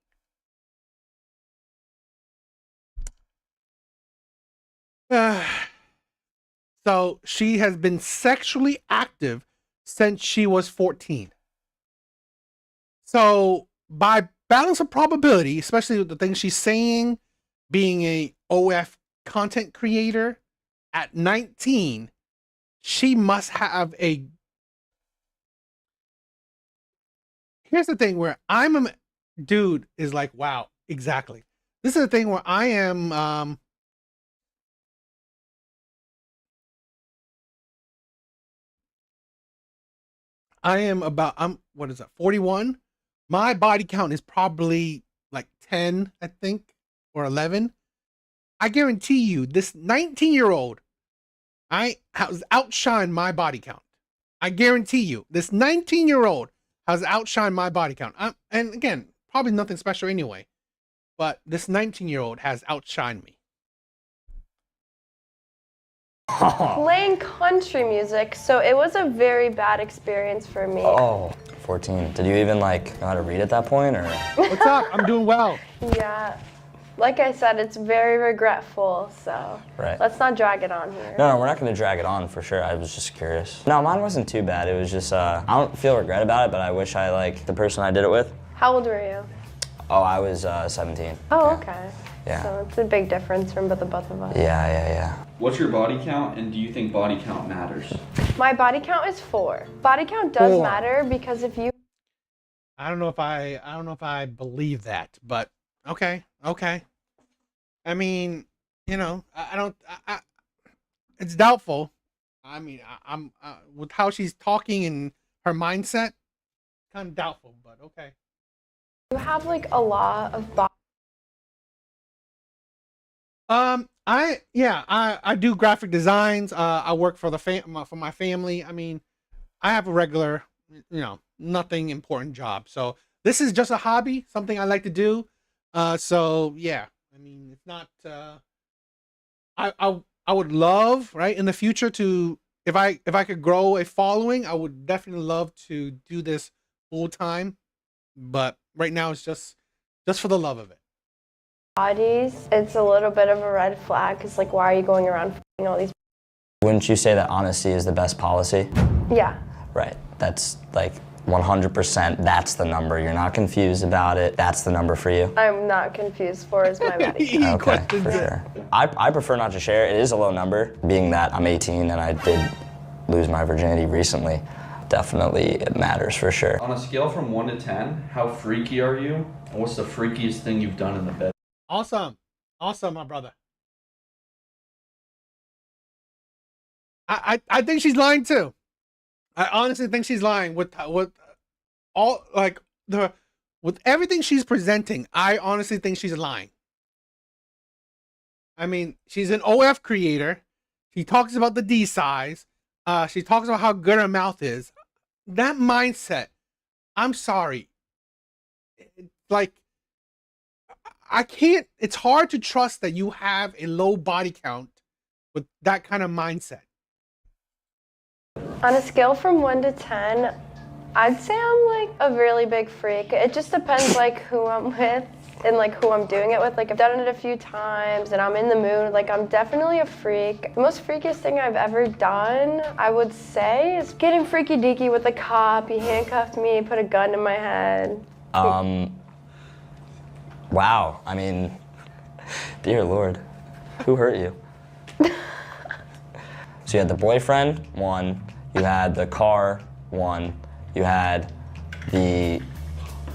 So she has been sexually active since she was 14. So by balance of probability, especially with the things she's saying, being a OF content creator at 19, she must have a... Here's the thing where I'm a dude is like, wow, exactly. This is the thing where I am what is that, 41? My body count is probably like 10, I think, or 11. I guarantee you, this 19-year-old has outshined my body count. I guarantee you, this 19-year-old has outshined my body count. And again, probably nothing special anyway, but this 19-year-old has outshined me. Playing country music, so it was a very bad experience for me. Oh, 14. Did you even like know how to read at that point, or? What's up? I'm doing well. Yeah. Like I said, it's very regretful, so Right. let's not drag it on here. No, we're not going to drag it on for sure. I was just curious. No, mine wasn't too bad. It was just, I don't feel regret about it, but I wish I liked the person I did it with. How old were you? Oh, I was 17. Oh, Yeah. okay. Yeah. So it's a big difference from the both of us. Yeah. What's your body count, and do you think body count matters? My body count is 4. Body count does 4. matter because if you I don't know if I believe that, but okay. I mean, you know, I it's doubtful. I mean, I'm with how she's talking and her mindset, kind of doubtful, but okay. have like a lot of body. I do graphic designs. I work for for my family. I mean, I have a regular, nothing important job. So this is just a hobby, something I like to do. So yeah, I mean, it's not. I would love, right, in the future to, if I could grow a following, I would definitely love to do this full time. But right now, it's just for the love of it. Bodies, it's a little bit of a red flag because like, why are you going around f***ing all these? Wouldn't you say that honesty is the best policy? Yeah. Right. That's like 100%. That's the number. You're not confused about it. That's the number for you. I'm not confused. 4 is my body count. Okay, for sure. I prefer not to share. It is a low number, being that I'm 18 and I did lose my virginity recently. Definitely it matters for sure. On a scale from 1 to 10, how freaky are you? And what's the freakiest thing you've done in the bed? Awesome, my brother. I think she's lying too. I honestly think she's lying with all with everything she's presenting. I honestly think she's lying. I mean, she's an OF creator. She talks about the D size. She talks about how good her mouth is. That mindset, I'm sorry. Like, I can't, it's hard to trust that you have a low body count with that kind of mindset. On a scale from 1 to 10, I'd say I'm like a really big freak. It just depends like who I'm with. in like who I'm doing it with. Like I've done it a few times and I'm in the mood. Like I'm definitely a freak. The most freakiest thing I've ever done, I would say, is getting freaky deaky with a cop. He handcuffed me, put a gun to my head. Wow, I mean, dear Lord, who hurt you? So you had the boyfriend, 1, you had the car, 1, you had the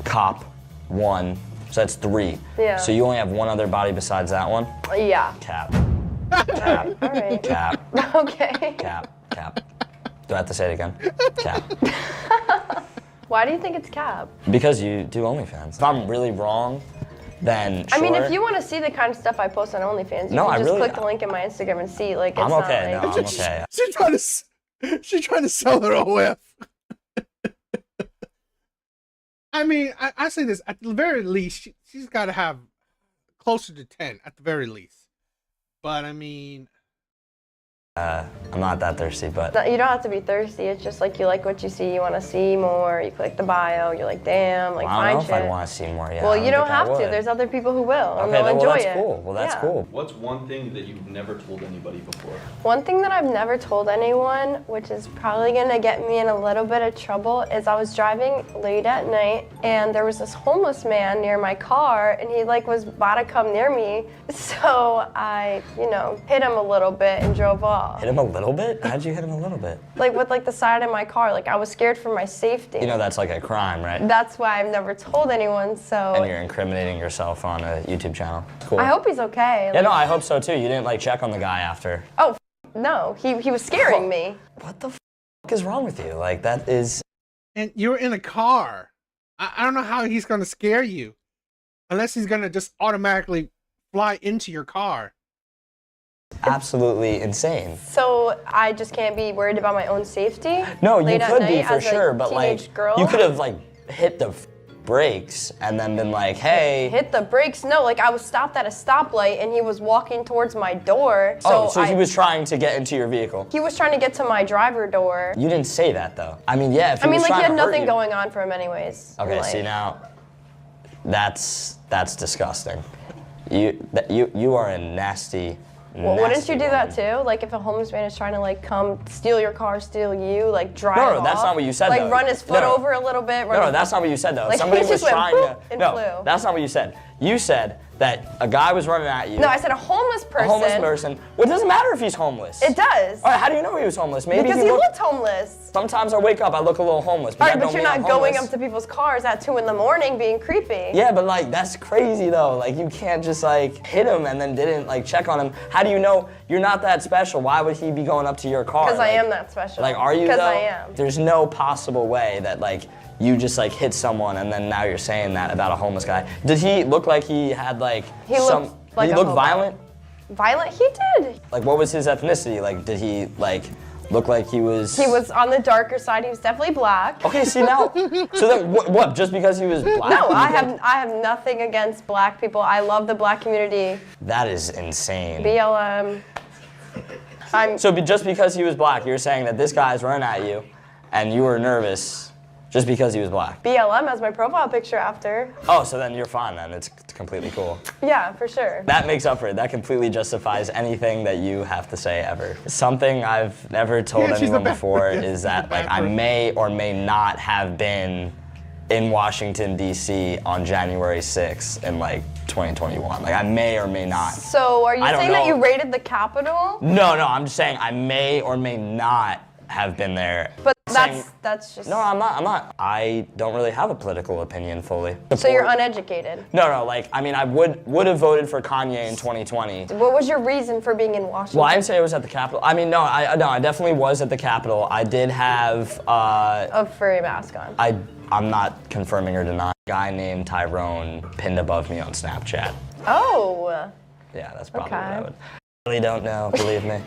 cop, 1, so that's 3. Yeah. So you only have 1 other body besides that one? Yeah. Cap. Cap. All right. Cap. Okay. Cap. Do I have to say it again? Cap. Why do you think it's Cap? Because you do OnlyFans. If I'm really wrong, then sure. I mean, if you want to see the kind of stuff I post on OnlyFans, you No, can I just really- click the link in my Instagram and see. Like, it's I'm not okay, like... no, I'm okay. She's trying to sell her OF. I mean, I say this, at the very least, she's got to have closer to 10, at the very least. But, I mean... I'm not that thirsty, but You don't have to be thirsty. It's just like you like what you see, you want to see more. You click the bio, you're like, damn, like I don't know find if shit. I want to see more yet. Well, I you don't think I have to. would. There's other people who will, and Okay, they'll then, enjoy well, that's it. cool. Well, that's Yeah. cool. What's one thing that you've never told anybody before? One thing that I've never told anyone, which is probably gonna get me in a little bit of trouble, is I was driving late at night and there was this homeless man near my car and he like was about to come near me. So I, hit him a little bit and drove off. Hit him a little bit? How'd you hit him a little bit? Like with like the side of my car, like I was scared for my safety. You know that's like a crime, right? That's why I've never told anyone, so. And you're incriminating yourself on a YouTube channel. Cool. I hope he's okay. Yeah, no, I hope so too. You didn't like check on the guy after. Oh, no, he was scaring me. What the is wrong with you? Like that is. And you're in a car. I don't know how he's going to scare you. Unless he's going to just automatically fly into your car. Absolutely insane. So I just can't be worried about my own safety? No, you late at could be night for as a sure, but like teenage girl? you could have like hit the brakes and then been like, hey. Hit the brakes? No, like I was stopped at a stoplight and he was walking towards my door. So So he was trying to get into your vehicle. He was trying to get to my driver door. You didn't say that though. I mean, yeah. If he I mean, was like he trying had to hurt nothing you- going on for him anyways. in Okay, life. see now, that's disgusting. You are a nasty. Well, wouldn't nasty you do that woman. too? Like if a homeless man is trying to like come steal your car, steal you, like drive No, off, that's not what you said, Like though. run his foot No. over a little bit. No, that's not what you said though. Like, Somebody he was just went trying to. boop and No, flew. that's not what you said. You said that a guy was running at you. No, I said a homeless person. A homeless person. Well, it doesn't matter if he's homeless. It does. All right, how do you know he was homeless? Maybe Because he looked homeless. Sometimes I wake up, I look a little homeless. All right, that but don't you're mean not I'm going homeless. up to people's cars at 2 a.m. being creepy. Yeah, but like that's crazy though. Like you can't just like hit him and then didn't like check on him. How do you know you're not that special? Why would he be going up to your car? Because I Like- am that special. Like, are you Because though? I am. There's no possible way that like you just like hit someone and then now you're saying that about a homeless guy. Did he look like he had like He some? looked like did he a look hobo. violent? Violent? He did. Like what was his ethnicity? Like did he like look like he was? He was on the darker side. He was definitely black. Okay, see now. So then what? Just because he was black? No, you I think- have nothing against black people. I love the black community. That is insane. BLM. So just because he was black, you're saying that this guy's running at you, and you were nervous just because he was black. BLM has my profile picture after. Oh, so then you're fine then. It's completely cool. Yeah, for sure. That makes up for it. That completely justifies anything that you have to say ever. Something I've never told Yeah, she's anyone the bad before person. is that like Bad I person. may or may not have been in Washington D.C. on January 6th in like 2021. Like I may or may not. So are you I don't saying that know. you raided the Capitol? No, I'm just saying I may or may not have been there. But Saying- that's just. No, I'm not. I don't really have a political opinion fully. So you're uneducated. No, like, I mean, I would have voted for Kanye in 2020. What was your reason for being in Washington? Well, I didn't say I was at the Capitol. I mean, no, I definitely was at the Capitol. I did have, A furry mask on. I'm not confirming or denying. A guy named Tyrone pinned above me on Snapchat. Oh. Yeah, that's probably Okay. what I would. Really don't know, believe me.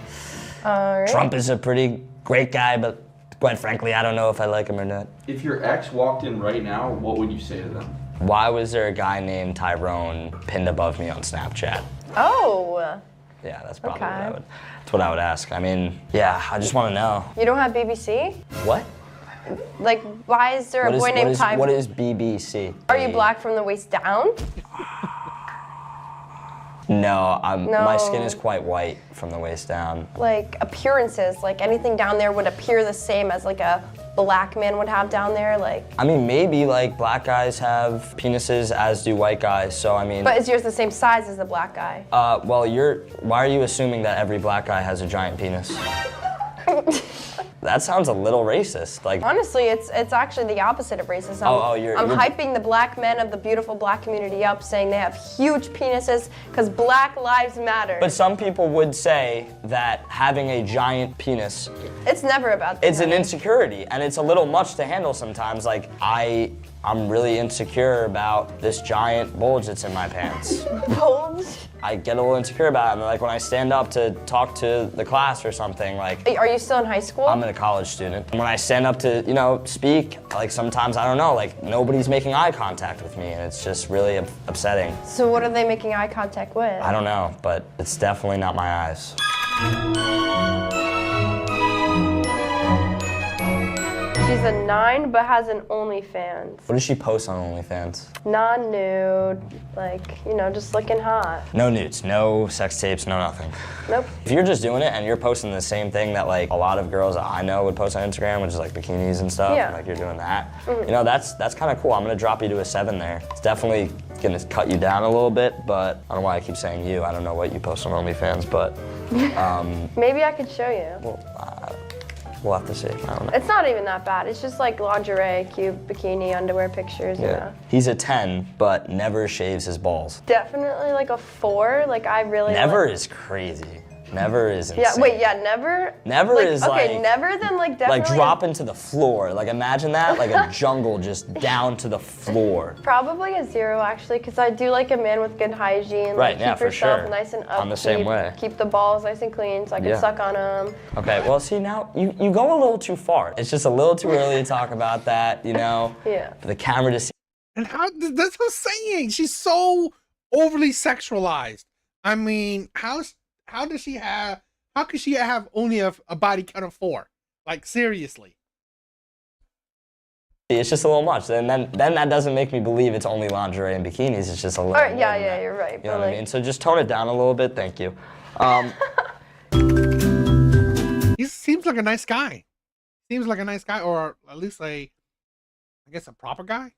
All right. Trump is a pretty great guy, but quite frankly, I don't know if I like him or not. If your ex walked in right now, what would you say to them? Why was there a guy named Tyrone pinned above me on Snapchat? Oh. Yeah, that's probably Okay. that's what I would ask. I mean, yeah, I just want to know. You don't have BBC? What? Like, why is there a boy named Ty? What is BBC? Are you black from the waist down? No, my skin No. is quite white from the waist down. Like appearances, like anything down there would appear the same as like a black man would have down there, like. I mean, maybe like black guys have penises as do white guys, so I mean. But is yours the same size as the black guy? Well, why are you assuming that every black guy has a giant penis? That sounds a little racist. Like, Honestly, it's actually the opposite of racism. I'm you're- hyping the black men of the beautiful black community up, saying they have huge penises because Black Lives Matter. but some people would say that having a giant penis, it's never about the it's an money. insecurity, and it's a little much to handle sometimes. Like, I'm really insecure about this giant bulge that's in my pants. Bulge? I get a little insecure about it, and like when I stand up to talk to the class or something, like, Are you still in high school? I'm a college student. And when I stand up to, speak, like sometimes, I don't know, like nobody's making eye contact with me, and it's just really upsetting. So what are they making eye contact with? I don't know, but it's definitely not my eyes. She's a 9 but has an OnlyFans. What does she post on OnlyFans? Non-nude, like, just looking hot. No nudes, no sex tapes, no nothing. Nope. If you're just doing it and you're posting the same thing that like a lot of girls that I know would post on Instagram, which is like bikinis and stuff, Yeah. and, like you're doing that, that's kind of cool. I'm gonna drop you to a 7 there. It's definitely gonna cut you down a little bit, but I don't know why I keep saying you. I don't know what you post on OnlyFans, but Maybe I could show you. we'll have to see. I don't know. It's not even that bad. It's just like lingerie, cute bikini, underwear pictures, He's a 10, but never shaves his balls. Definitely like a 4. Like I really Never like- is crazy. Never is insane. Yeah, wait, yeah, never? Never like, is okay, like- never, then like definitely. Like dropping to the floor. Like imagine that, like a jungle just down to the floor. Probably a 0 actually, because I do like a man with good hygiene. Right, like, yeah, keep for yourself sure. nice and I'm the same upkeep, way. Keep the balls nice and clean so I can Yeah. suck on them. Okay, well see now, you go a little too far. It's just a little too early to talk about that, Yeah. For the camera to see. And that's what I'm saying. She's so overly sexualized. I mean, how could she have only a body count of 4? Like seriously. It's just a little much. And then that doesn't make me believe it's only lingerie and bikinis. It's just a little. All right, more yeah, than yeah, that. you're right. You but know what I like, mean? So just tone it down a little bit. Thank you. He seems like a nice guy. Seems like a nice guy, or at least I guess a proper guy.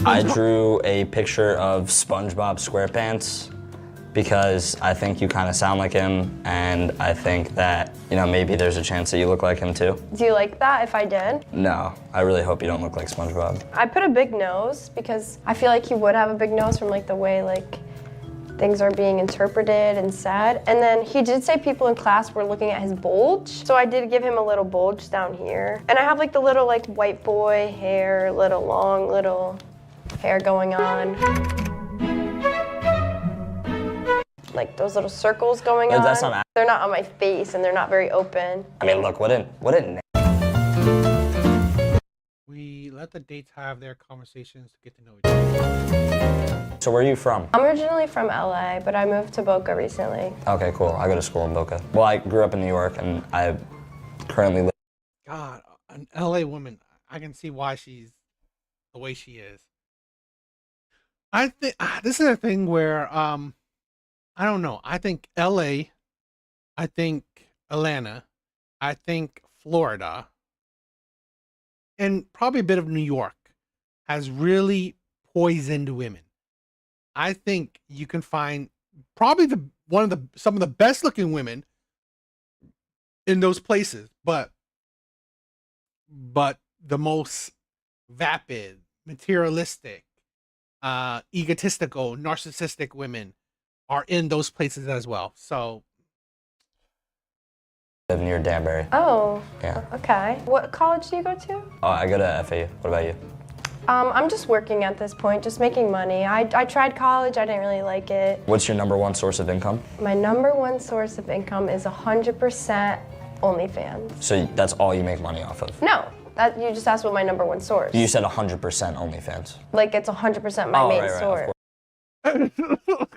I drew a picture of SpongeBob SquarePants because I think you kind of sound like him, and I think that, maybe there's a chance that you look like him too. do you like that if I did? No, I really hope you don't look like SpongeBob. I put a big nose because I feel like he would have a big nose from like the way like things are being interpreted and said. And then he did say people in class were looking at his bulge. So I did give him a little bulge down here. And I have like the little like white boy hair, little hair going on. Like those little circles going on. That's not. They're not on my face and they're not very open. I mean, look, what a We let the dates have their conversations to get to know each other. So where are you from? I'm originally from LA, but I moved to Boca recently. Okay, cool. I go to school in Boca. Well, I grew up in New York, and I currently live. God, an LA woman. I can see why she's the way she is. I think this is a thing where I don't know. I think LA, I think Atlanta, I think Florida, and probably a bit of New York has really poisoned women. I think you can find probably some of the best looking women in those places, but the most vapid, materialistic, egotistical, narcissistic women are in those places as well. So near Danbury. Oh, Yeah. okay. What college do you go to? Oh, I go to FAU. What about you? I'm just working at this point, just making money. I tried college, I didn't really like it. What's your number one source of income? My number one source of income is 100% OnlyFans. So that's all you make money off of? No, you just asked what my number one source. You said 100% OnlyFans. Like it's 100% my main right, source. of course.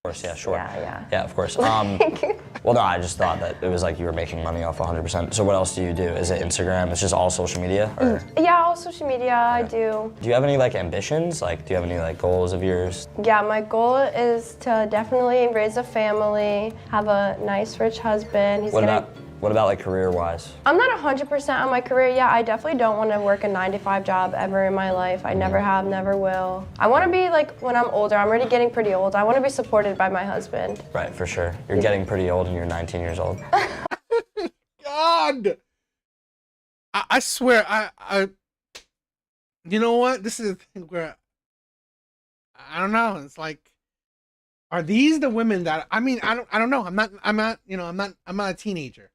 course, yeah, sure. Yeah. Yeah, of course. Well, no, I just thought that it was like you were making money off 100%. So what else do you do? Is it Instagram? It's just all social media? Or Yeah, all social media, I do. do you have any like ambitions? Like, do you have any like goals of yours? Yeah, my goal is to definitely raise a family, have a nice, rich husband. What about like career-wise? I'm not 100% on my career yet. I definitely don't want to work a 9-to-5 job ever in my life. I never have, never will. I want to be like, when I'm older, I'm already getting pretty old, I want to be supported by my husband. Right, for sure. You're getting pretty old and you're 19 years old. God, I swear, you know what? This is the thing where I don't know. It's like, are these the women that I mean? I don't know. I'm not. You know, I'm not a teenager.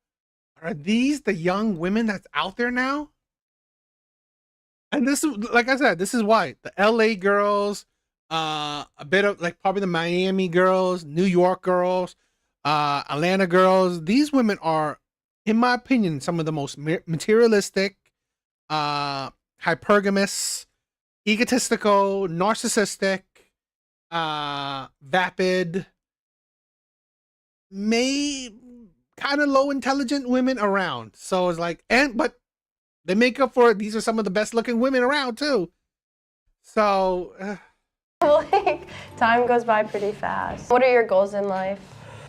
Are these the young women that's out there now? And this is, like I said, this is why the LA girls, a bit of like probably the Miami girls, New York girls, Atlanta girls. These women are, in my opinion, some of the most materialistic, hypergamous, egotistical, narcissistic, vapid, kind of low intelligent women around. So it's like, but they make up for it. These are some of the best looking women around too. So Like, time goes by pretty fast. What are your goals in life?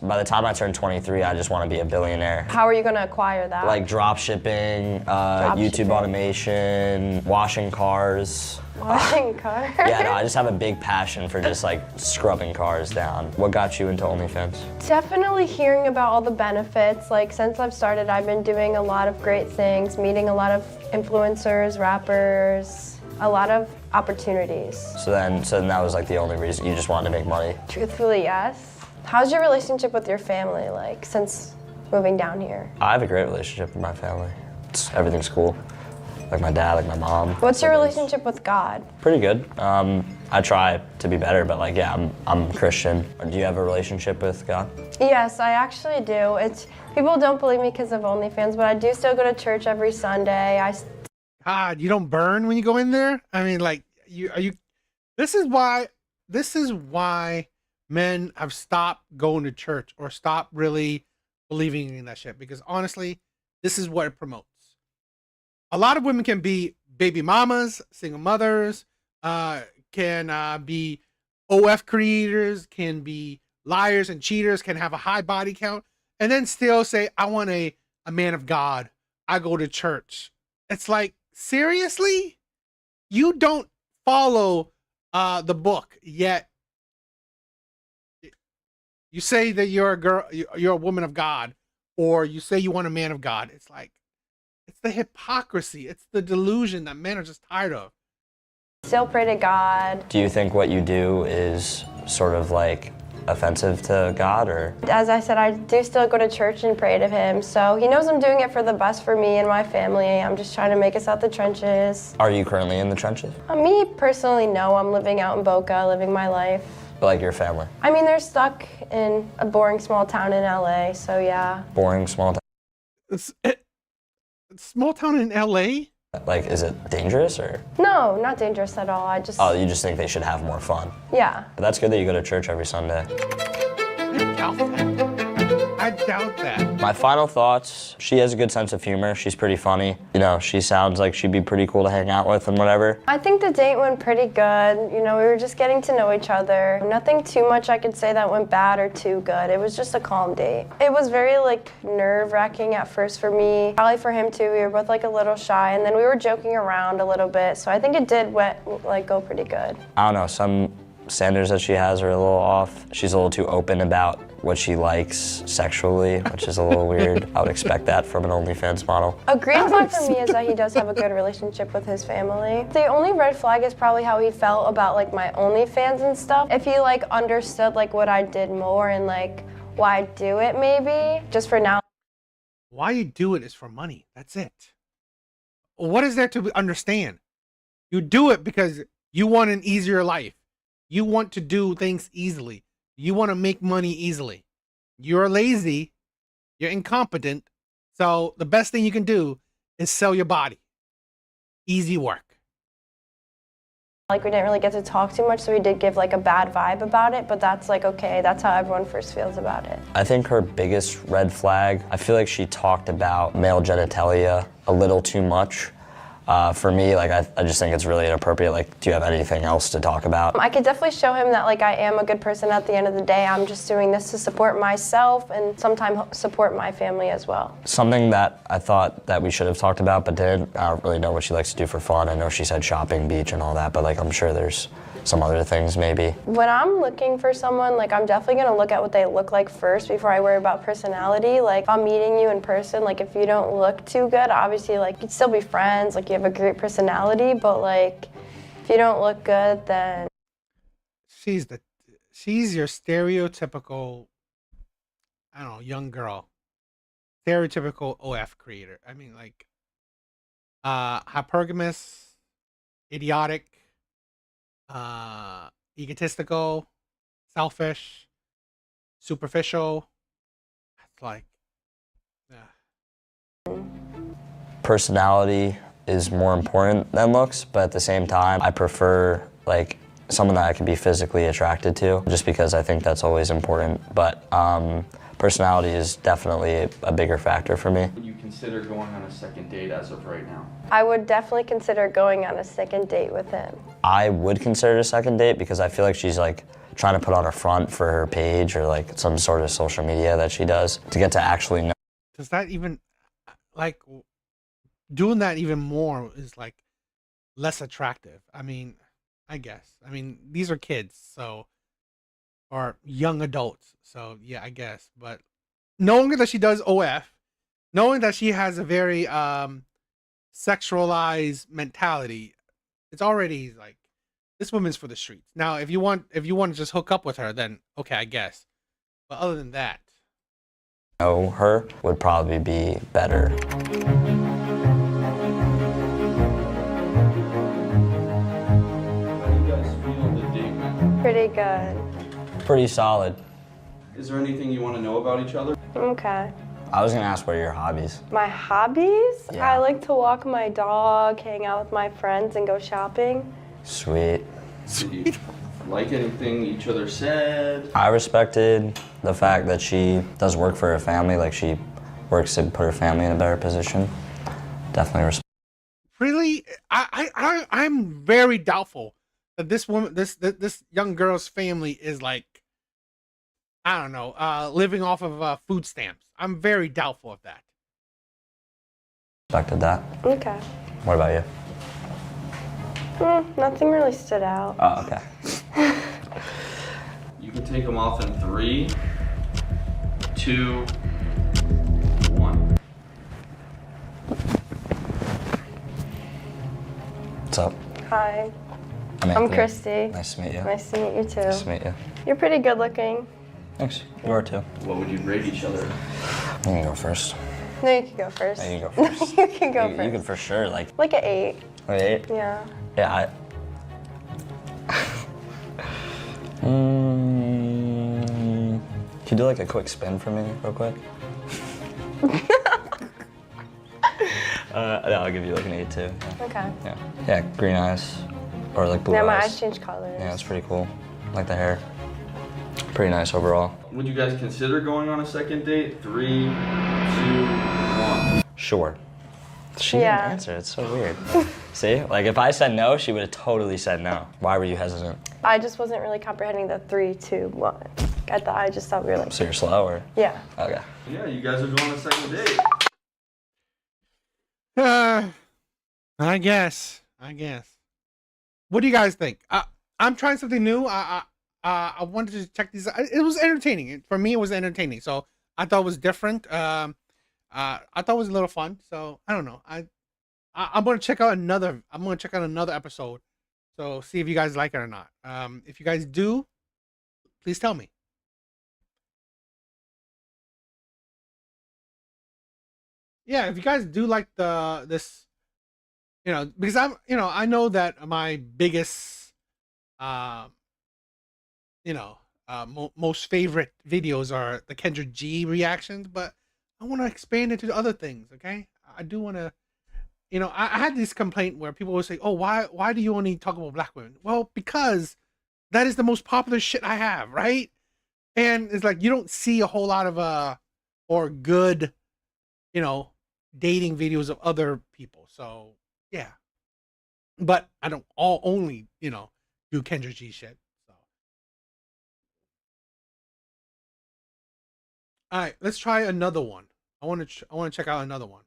By the time I turn 23, I just want to be a billionaire. How are you going to acquire that? Like drop shipping, YouTube shipping. automation, washing cars. Washing cars? Yeah, no, I just have a big passion for just like scrubbing cars down. What got you into OnlyFans? Definitely hearing about all the benefits. Like, since I've started, I've been doing a lot of great things, meeting a lot of influencers, rappers, a lot of opportunities. So then that was like the only reason you just wanted to make money. Truthfully, yes. How's your relationship with your family like since moving down here? I have a great relationship with my family. Everything's cool. Like my dad, like my mom. What's your relationship with God? Pretty good. I try to be better, but like, yeah, I'm Christian. Do you have a relationship with God? Yes, I actually do. People don't believe me because of OnlyFans, but I do still go to church every Sunday. God, you don't burn when you go in there? I mean, like, this is why men have stopped going to church or stopped really believing in that shit. Because honestly, this is what it promotes. A lot of women can be baby mamas, single mothers, can be OF creators, can be liars and cheaters, can have a high body count, and then still say, I want a man of God. I go to church. It's like, seriously? You don't follow the book yet. You say that you're a girl, you're a woman of God, or you say you want a man of God. It's like, it's the hypocrisy. It's the delusion that men are just tired of. still pray to God. Do you think what you do is sort of like offensive to God, or? As I said, I do still go to church and pray to him, so he knows I'm doing it for the best for me and my family. I'm just trying to make us out the trenches. Are you currently in the trenches? Me personally, no. I'm living out in Boca, living my life. But like your family? I mean, they're stuck in a boring small town in LA, so yeah. Boring small town? It's small town in LA? Like, is it dangerous, or? No, not dangerous at all. Oh, you just think they should have more fun? Yeah. But that's good that you go to church every Sunday. I doubt that. My final thoughts, she has a good sense of humor. She's pretty funny. You know, she sounds like she'd be pretty cool to hang out with and whatever. I think the date went pretty good. You know, we were just getting to know each other. Nothing too much I could say that went bad or too good. It was just a calm date. It was very like nerve-wracking at first for me. Probably for him too. We were both like a little shy, and then we were joking around a little bit. So I think it did go pretty good. I don't know, some standards that she has are a little off. She's a little too open about what she likes sexually, which is a little weird. I would expect that from an OnlyFans model. A green flag for me is that he does have a good relationship with his family. The only red flag is probably how he felt about like my OnlyFans and stuff. If he like understood like what I did more and like why I do it maybe, just for now. Why you do it is for money. That's it. What is there to understand? You do it because you want an easier life. You want to do things easily. You want to make money easily. You're lazy. You're incompetent. So the best thing you can do is sell your body. Easy work. Like, we didn't really get to talk too much, so he did give like a bad vibe about it, but that's like okay, that's how everyone first feels about it. I think her biggest red flag, I feel like she talked about male genitalia a little too much. For me, like, I just think it's really inappropriate. Like, do you have anything else to talk about? I could definitely show him that like I am a good person at the end of the day. I'm just doing this to support myself and sometimes support my family as well. Something that I thought that we should have talked about, but didn't. I don't really know what she likes to do for fun. I know she said shopping, beach, and all that, but like, I'm sure there's some other things maybe. When I'm looking for someone, like, I'm definitely gonna look at what they look like first before I worry about personality. Like, if I'm meeting you in person, like, if you don't look too good, obviously, like, you'd still be friends, like, you have a great personality, but like, if you don't look good, then She's your stereotypical, I don't know, young girl. Stereotypical OF creator. I mean, like, hypergamous, idiotic, egotistical, selfish, superficial. It's like, yeah. Personality is more important than looks, but at the same time, I prefer like someone that I could be physically attracted to, just because I think that's always important. But personality is definitely a bigger factor for me. Would you consider going on a second date as of right now? I would definitely consider going on a second date with him. I would consider it a second date because I feel like she's like trying to put on a front for her page or like some sort of social media that she does to get to actually know. Does that even, like, doing that even more is like less attractive? I mean, I guess. I mean, these are kids, so, or young adults, so yeah, I guess. But knowing that she does OF, knowing that she has a very sexualized mentality, it's already like, this woman's for the streets. Now, if you want to just hook up with her, then okay, I guess. But other than that, Know her would probably be better. How do you guys feel the date went? Pretty good. Pretty solid. Is there anything you want to know about each other? Okay. I was gonna ask what are your hobbies? My hobbies? Yeah. I like to walk my dog, hang out with my friends, and go shopping. Sweet. Did you like anything each other said? I respected the fact that she does work for her family, like she works to put her family in a better position. Definitely respect. really, I'm very doubtful that this woman, this young girl's family is like, I don't know, living off of food stamps. I'm very doubtful of that. Respected that. Okay. What about you? Nothing really stood out. Oh, okay. You can take them off in 3, 2, 1. What's up? Hi. I'm I'm Anthony. Christy. Nice to meet you. Nice to meet you too. Nice to meet you. You're pretty good looking. Thanks. You are too. What would you rate each other? You can go first. No, you can go first. Yeah, you can go first. You can go You first. can for sure, like, Like an 8. wait. Yeah. Yeah, can you do like a quick spin for me, real quick? Yeah, I'll give you like an 8 too. Yeah. Okay. Yeah, green eyes or like blue Yeah, my eyes. eyes change colors. Yeah, that's pretty cool. Like the hair. Pretty nice overall. Would you guys consider going on a second date? 3, 2, 1. Sure. She Yeah. didn't answer. It's so weird. See, like if I said no, she would have totally said no. Why were you hesitant? I just wasn't really comprehending the 3, 2, 1. I just thought we were like, So you're slow or? yeah. Okay. Yeah, you guys are going on a second date. I guess. What do you guys think? I'm trying something new. I wanted to check these. It was entertaining. For me, it was entertaining. So I thought it was different. I thought it was a little fun. So I don't know. I'm gonna check out another. I'm gonna check out another episode. So see if you guys like it or not. If you guys do, please tell me. Yeah, if you guys do like this, because I know that my biggest, most favorite videos are the Kendrick G reactions, but I want to expand it to other things. Okay, I do want to you know, I had this complaint where people would say, "Oh, why do you only talk about black women?" Well, because that is the most popular shit I have, right? And it's like you don't see a whole lot of or good, you know, dating videos of other people. So yeah, but I don't all only you know do Kendra G shit. So all right, let's try another one. I want to check out another one.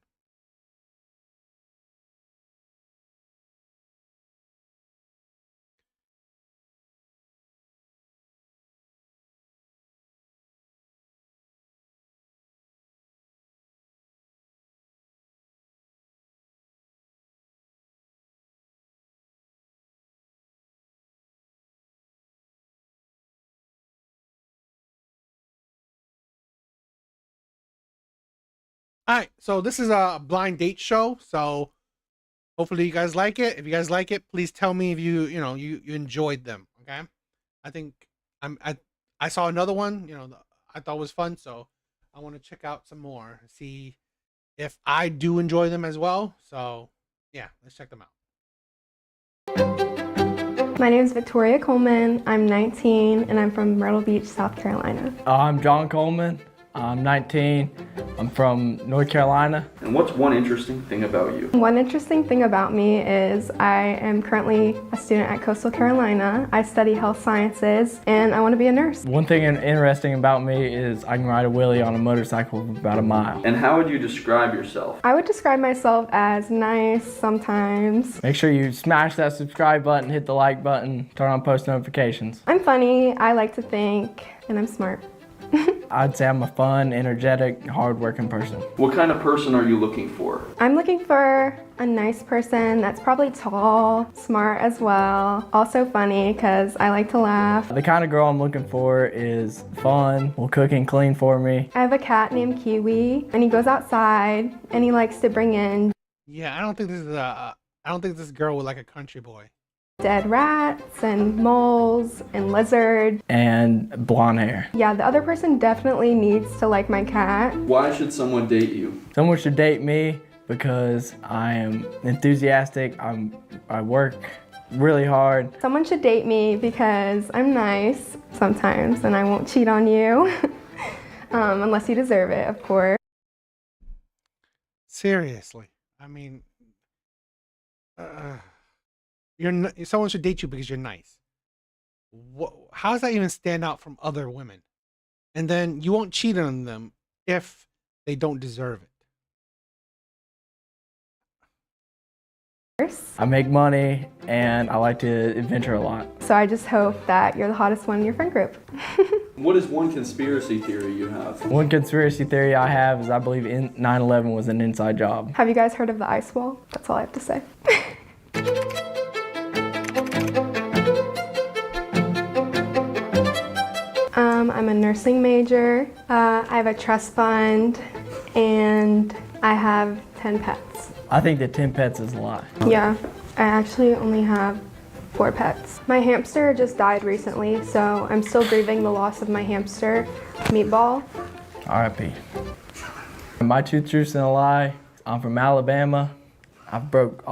All right, so this is a blind date show. So hopefully you guys like it. If you guys like it, please tell me if you know you enjoyed them. Okay, I think I saw another one. You know, I thought was fun, so I want to check out some more, see if I do enjoy them as well. So yeah, let's check them out. My name is Victoria Coleman. I'm 19 and I'm from Myrtle Beach, South Carolina. I'm John Coleman. I'm 19. I'm from North Carolina. And what's one interesting thing about you? One interesting thing about me is I am currently a student at Coastal Carolina. I study health sciences and I want to be a nurse. One thing interesting about me is I can ride a wheelie on a motorcycle for about a mile. And how would you describe yourself? I would describe myself as nice sometimes. Make sure you smash that subscribe button, hit the like button, turn on post notifications. I'm funny, I like to think, and I'm smart. I'd say I'm a fun, energetic, hardworking person. What kind of person are you looking for? I'm looking for a nice person that's probably tall, smart as well, also funny because I like to laugh. The kind of girl I'm looking for is fun, will cook and clean for me. I have a cat named Kiwi and he goes outside and he likes to bring in Yeah, I don't think this is I don't think this girl would like a country boy. dead rats and moles and lizards. And blonde hair. Yeah, the other person definitely needs to like my cat. Why should someone date you? Someone should date me because I am enthusiastic, I work really hard. Someone should date me because I'm nice sometimes and I won't cheat on you. Unless you deserve it, of course. Seriously, I mean, someone should date you because you're nice. How does that even stand out from other women? And then you won't cheat on them if they don't deserve it. I make money and I like to adventure a lot. So I just hope that you're the hottest one in your friend group. What is one conspiracy theory you have? One conspiracy theory I have is I believe 9/11 was an inside job. Have you guys heard of the ice wall? That's all I have to say. I'm a nursing major. I have a trust fund and I have 10 pets. I think that 10 pets is a lot. Yeah, I actually only have 4 pets. My hamster just died recently, so I'm still grieving the loss of my hamster, Meatball. R.I.P. My 2 truths and a lie. I'm from Alabama. I broke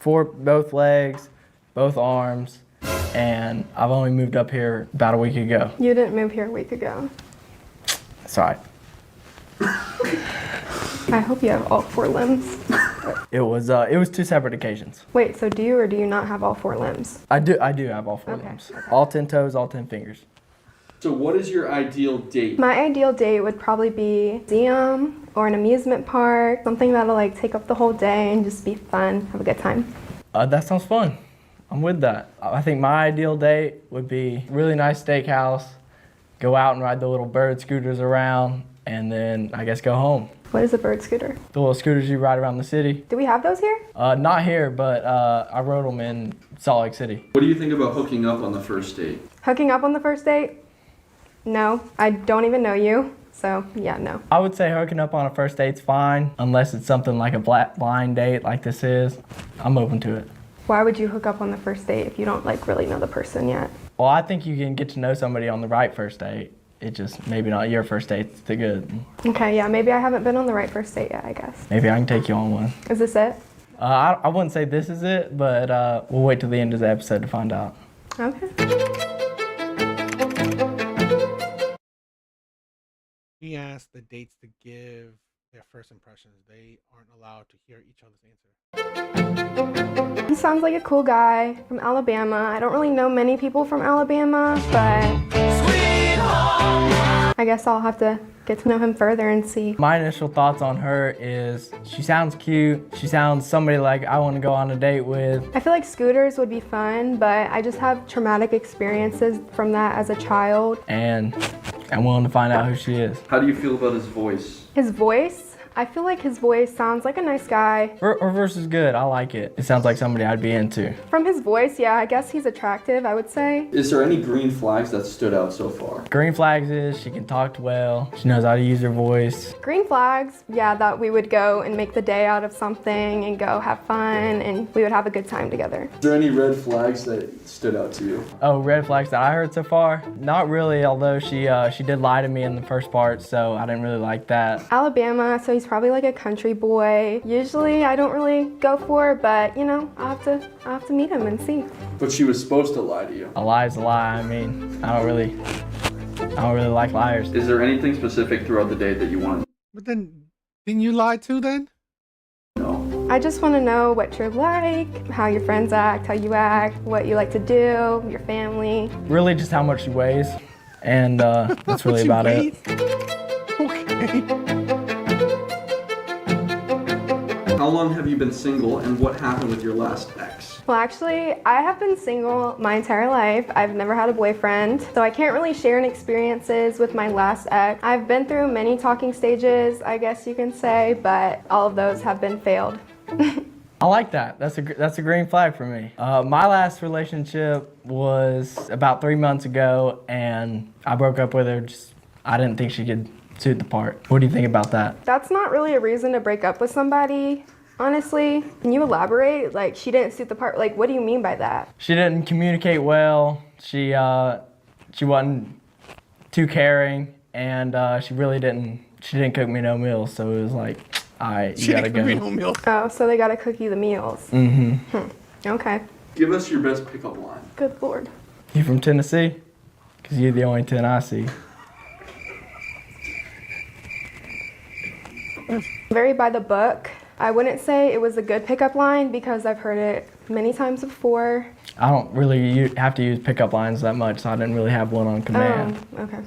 both legs, both arms, and I've only moved up here about a week ago. You didn't move here a week ago. Sorry. I hope you have all 4 limbs. It was 2 separate occasions. Wait, so do you or do you not have all 4 limbs? I do have all 4 Okay, limbs. okay. All 10 toes, all 10 fingers. So what is your ideal date? My ideal date would probably be a museum or an amusement park, something that'll like take up the whole day and just be fun, have a good time. That sounds fun. I'm with that. I think my ideal date would be a really nice steakhouse, go out and ride the little bird scooters around, and then I guess go home. What is a bird scooter? The little scooters you ride around the city. Do we have those here? Not here, but I rode them in Salt Lake City. What do you think about hooking up on the first date? Hooking up on the first date? No, I don't even know you, so yeah, no. I would say hooking up on a first date's fine, unless it's something like a blind date like this is. I'm open to it. Why would you hook up on the first date if you don't like really know the person yet? Well, I think you can get to know somebody on the right first date. It just maybe not your first date's too good. Okay, yeah, maybe I haven't been on the right first date yet, I guess. Maybe I can take you on one. Is this it? I wouldn't say this is it, but we'll wait till the end of the episode to find out. Okay. He asked the dates to give their first impressions. They aren't allowed to hear each other's answer. He sounds like a cool guy from Alabama. I don't really know many people from Alabama, but I guess I'll have to get to know him further and see. My initial thoughts on her is she sounds cute. She sounds somebody like I want to go on a date with. I feel like scooters would be fun, but I just have traumatic experiences from that as a child. And I'm willing to find out who she is. How do you feel about his voice? His voice? I feel like his voice sounds like a nice guy. Her verse is good. I like it. It sounds like somebody I'd be into. From his voice, yeah, I guess he's attractive, I would say. Is there any green flags that stood out so far? Green flags is she can talk well. She knows how to use her voice. Green flags, yeah, that we would go and make the day out of something and go have fun and we would have a good time together. Is there any red flags that stood out to you? Oh, red flags that I heard so far? Not really, although she did lie to me in the first part, so I didn't really like that. Alabama, so he's probably like a country boy. Usually I don't really go for, but you know, I'll have to meet him and see. But she was supposed to lie to you. A lie is a lie. I mean, I don't really like liars. Is there anything specific throughout the date that you want? But then, didn't you lie too then? No. I just want to know what you're like, how your friends act, how you act, what you like to do, your family. Really just how much she weighs. And that's really about it. Okay. How long have you been single and what happened with your last ex? Well, actually, I have been single my entire life. I've never had a boyfriend, so I can't really share any experiences with my last ex. I've been through many talking stages, I guess you can say, but all of those have been failed. I like that. That's a green flag for me. My last relationship was about 3 months ago, and I broke up with her. I didn't think she could suit the part. What do you think about that? That's not really a reason to break up with somebody, honestly. Can you elaborate? Like, she didn't suit the part. Like, what do you mean by that? She didn't communicate well. She wasn't too caring, and she didn't cook me no meals. So it was like, all right, you gotta go. No meal. Oh, so they gotta cook you the meals. Okay. Give us your best pickup line. Good Lord. You from Tennessee? Because you're the only 10 I see. Very by the book. I wouldn't say it was a good pickup line because I've heard it many times before. I don't really have to use pickup lines that much, so I didn't really have one on command. Oh, okay.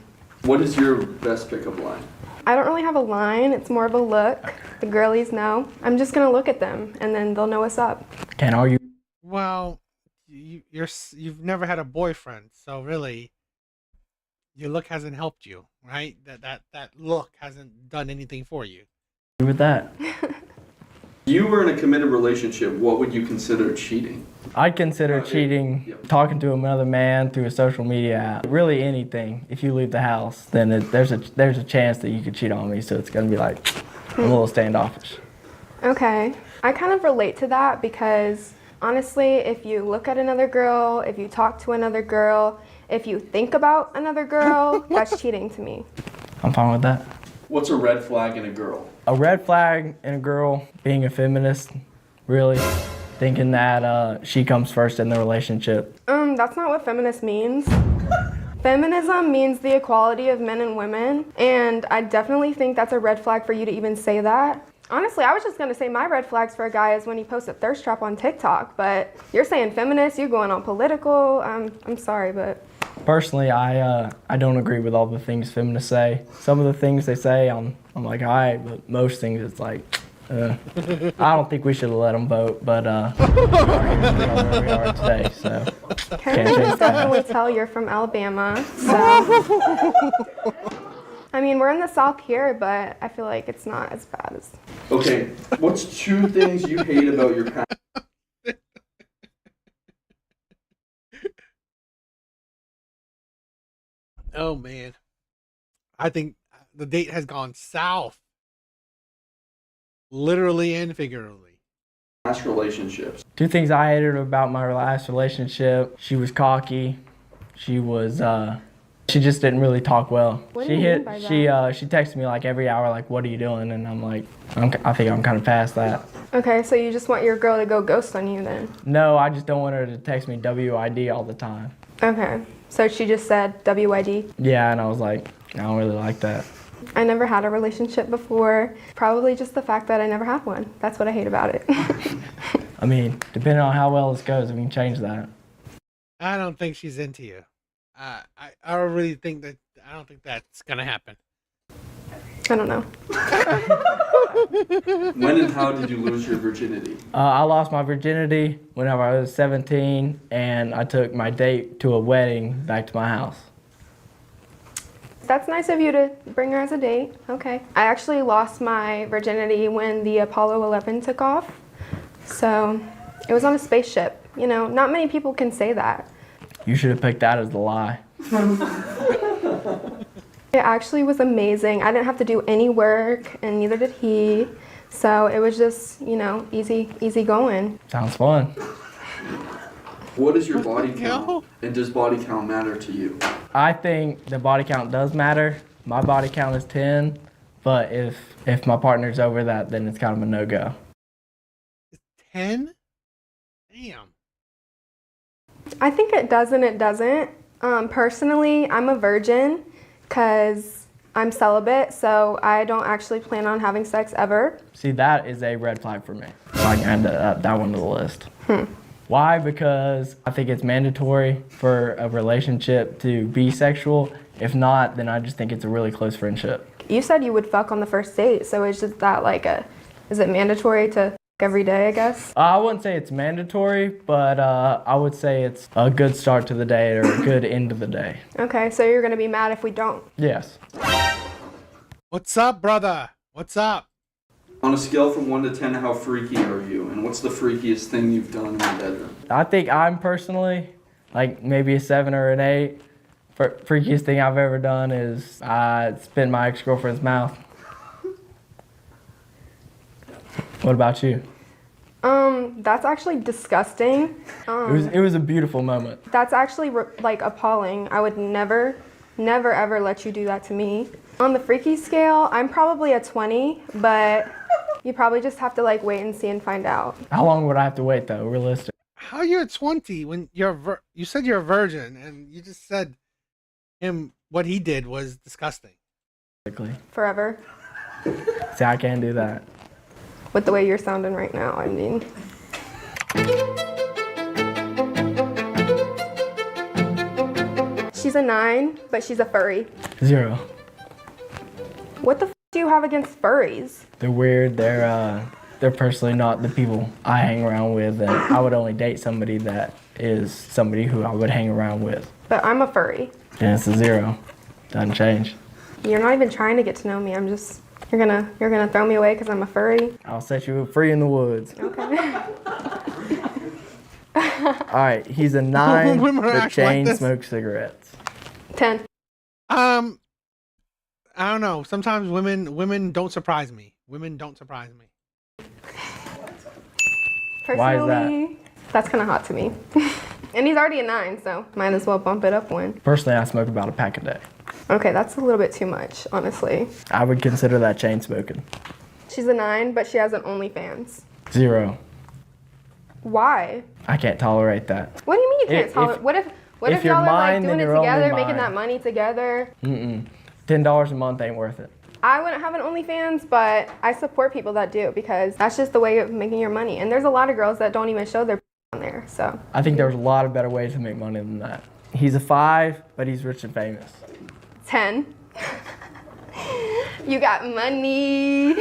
What is your best pickup line? I don't really have a line. It's more of a look. The girlies know. I'm just gonna look at them and then they'll know what's up. Can't argue. Well, you've never had a boyfriend, so really, your look hasn't helped you, right? That look hasn't done anything for you. With that. If you were in a committed relationship, what would you consider cheating? I'd consider cheating, talking to another man through a social media app. Really anything. If you leave the house, then there's a chance that you could cheat on me, so it's gonna be like I'm a little standoffish. Okay. I kind of relate to that because honestly, if you look at another girl, if you talk to another girl, if you think about another girl, that's cheating to me. I'm fine with that. What's a red flag in a girl? A red flag in a girl being a feminist, really thinking that she comes first in the relationship. That's not what feminist means. Feminism means the equality of men and women, and I definitely think that's a red flag for you to even say that. Honestly, I was just gonna say my red flags for a guy is when he posts a thirst trap on TikTok, but you're saying feminist, you're going on political. I'm sorry, but. Personally, I don't agree with all the things feminists say. Some of the things they say, I'm like, all right, but most things it's like, I don't think we should have let them vote, but we are where we are today, so Can change that. definitely tell you're from Alabama, so. I mean, we're in the South here, but I feel like it's not as bad as. Okay, what's 2 things you hate about your past? Oh man, I think the date has gone south, literally and figuratively. Past relationships. 2 things I hated about my last relationship. She was cocky. She was She just didn't really talk well. What do you mean by that? She texted me like every hour, like, what are you doing? And I'm like, I think I'm kind of past that. Okay, so you just want your girl to go ghost on you then? No, I just don't want her to text me WID all the time. Okay, so she just said WID. Yeah, and I was like, I don't really like that. I never had a relationship before. Probably just the fact that I never had one. That's what I hate about it. I mean, depending on how well this goes, we can change that. I don't think she's into you. I don't really think that. I don't think that's gonna happen. I don't know. When and how did you lose your virginity? I lost my virginity whenever I was 17, and I took my date to a wedding back to my house. That's nice of you to bring her as a date. Okay. I actually lost my virginity when the Apollo 11 took off. So it was on a spaceship. You know, not many people can say that. You should have picked that as the lie. It actually was amazing. I didn't have to do any work, and neither did he. So it was just, you know, easy going. Sounds fun. What is your body count? And does body count matter to you? I think the body count does matter. My body count is 10, but if my partner's over that, then it's kind of a no-go. 10? Damn. I think it does and it doesn't. Personally, I'm a virgin because I'm celibate, so I don't actually plan on having sex ever. See, that is a red flag for me. So I can add that one to the list. Why? Because I think it's mandatory for a relationship to be sexual. If not, then I just think it's a really close friendship. You said you would fuck on the first date, so is just that like is it mandatory to every day, I guess? I wouldn't say it's mandatory, but I would say it's a good start to the day or a good end of the day. Okay, so you're gonna be mad if we don't. Yes. What's up, brother? What's up? On a scale from 1 to 10, how freaky are you? And what's the freakiest thing you've done in the bedroom? I think I'm personally like maybe a 7 or an 8. Freakiest thing I've ever done is I spit in my ex-girlfriend's mouth. What about you? That's actually disgusting. It was a beautiful moment. That's actually like appalling. I would never ever let you do that to me. On the freaky scale, I'm probably a 20, but you probably just have to like wait and see and find out. How long would I have to wait though, realistic? How you're 20 when you said you're a virgin and you just said what he did was disgusting. Forever. See, I can't do that. With the way you're sounding right now, I mean. She's a 9, but she's a furry. 0. What the f do you have against furries? They're weird. They're personally not the people I hang around with, and I would only date somebody that is somebody who I would hang around with. But I'm a furry. And it's a 0. Doesn't change. You're not even trying to get to know me. I'm just, you're gonna throw me away because I'm a furry? I'll set you free in the woods. Okay. All right, he's a 9 Women but act chain like this. smokes cigarettes. 10. I don't know. Sometimes women don't surprise me. Women don't surprise me. Personally, Why is that? That's kind of hot to me. And he's already a 9, so might as well bump it up one. Personally, I smoke about a pack a day. Okay, that's a little bit too much, honestly. I would consider that chain smoking. She's a 9, but she has an OnlyFans. 0. Why? I can't tolerate that. What do you mean you can't If- tolerate? What if if you're y'all are like mine, then doing it you're only together, making mine. that money together? $10 a month ain't worth it. I wouldn't have an OnlyFans, but I support people that do because that's just the way of making your money. And there's a lot of girls that don't even show their on there, so. I think there's a lot of better ways to make money than that. He's a 5, but he's rich and famous. 10. You got money.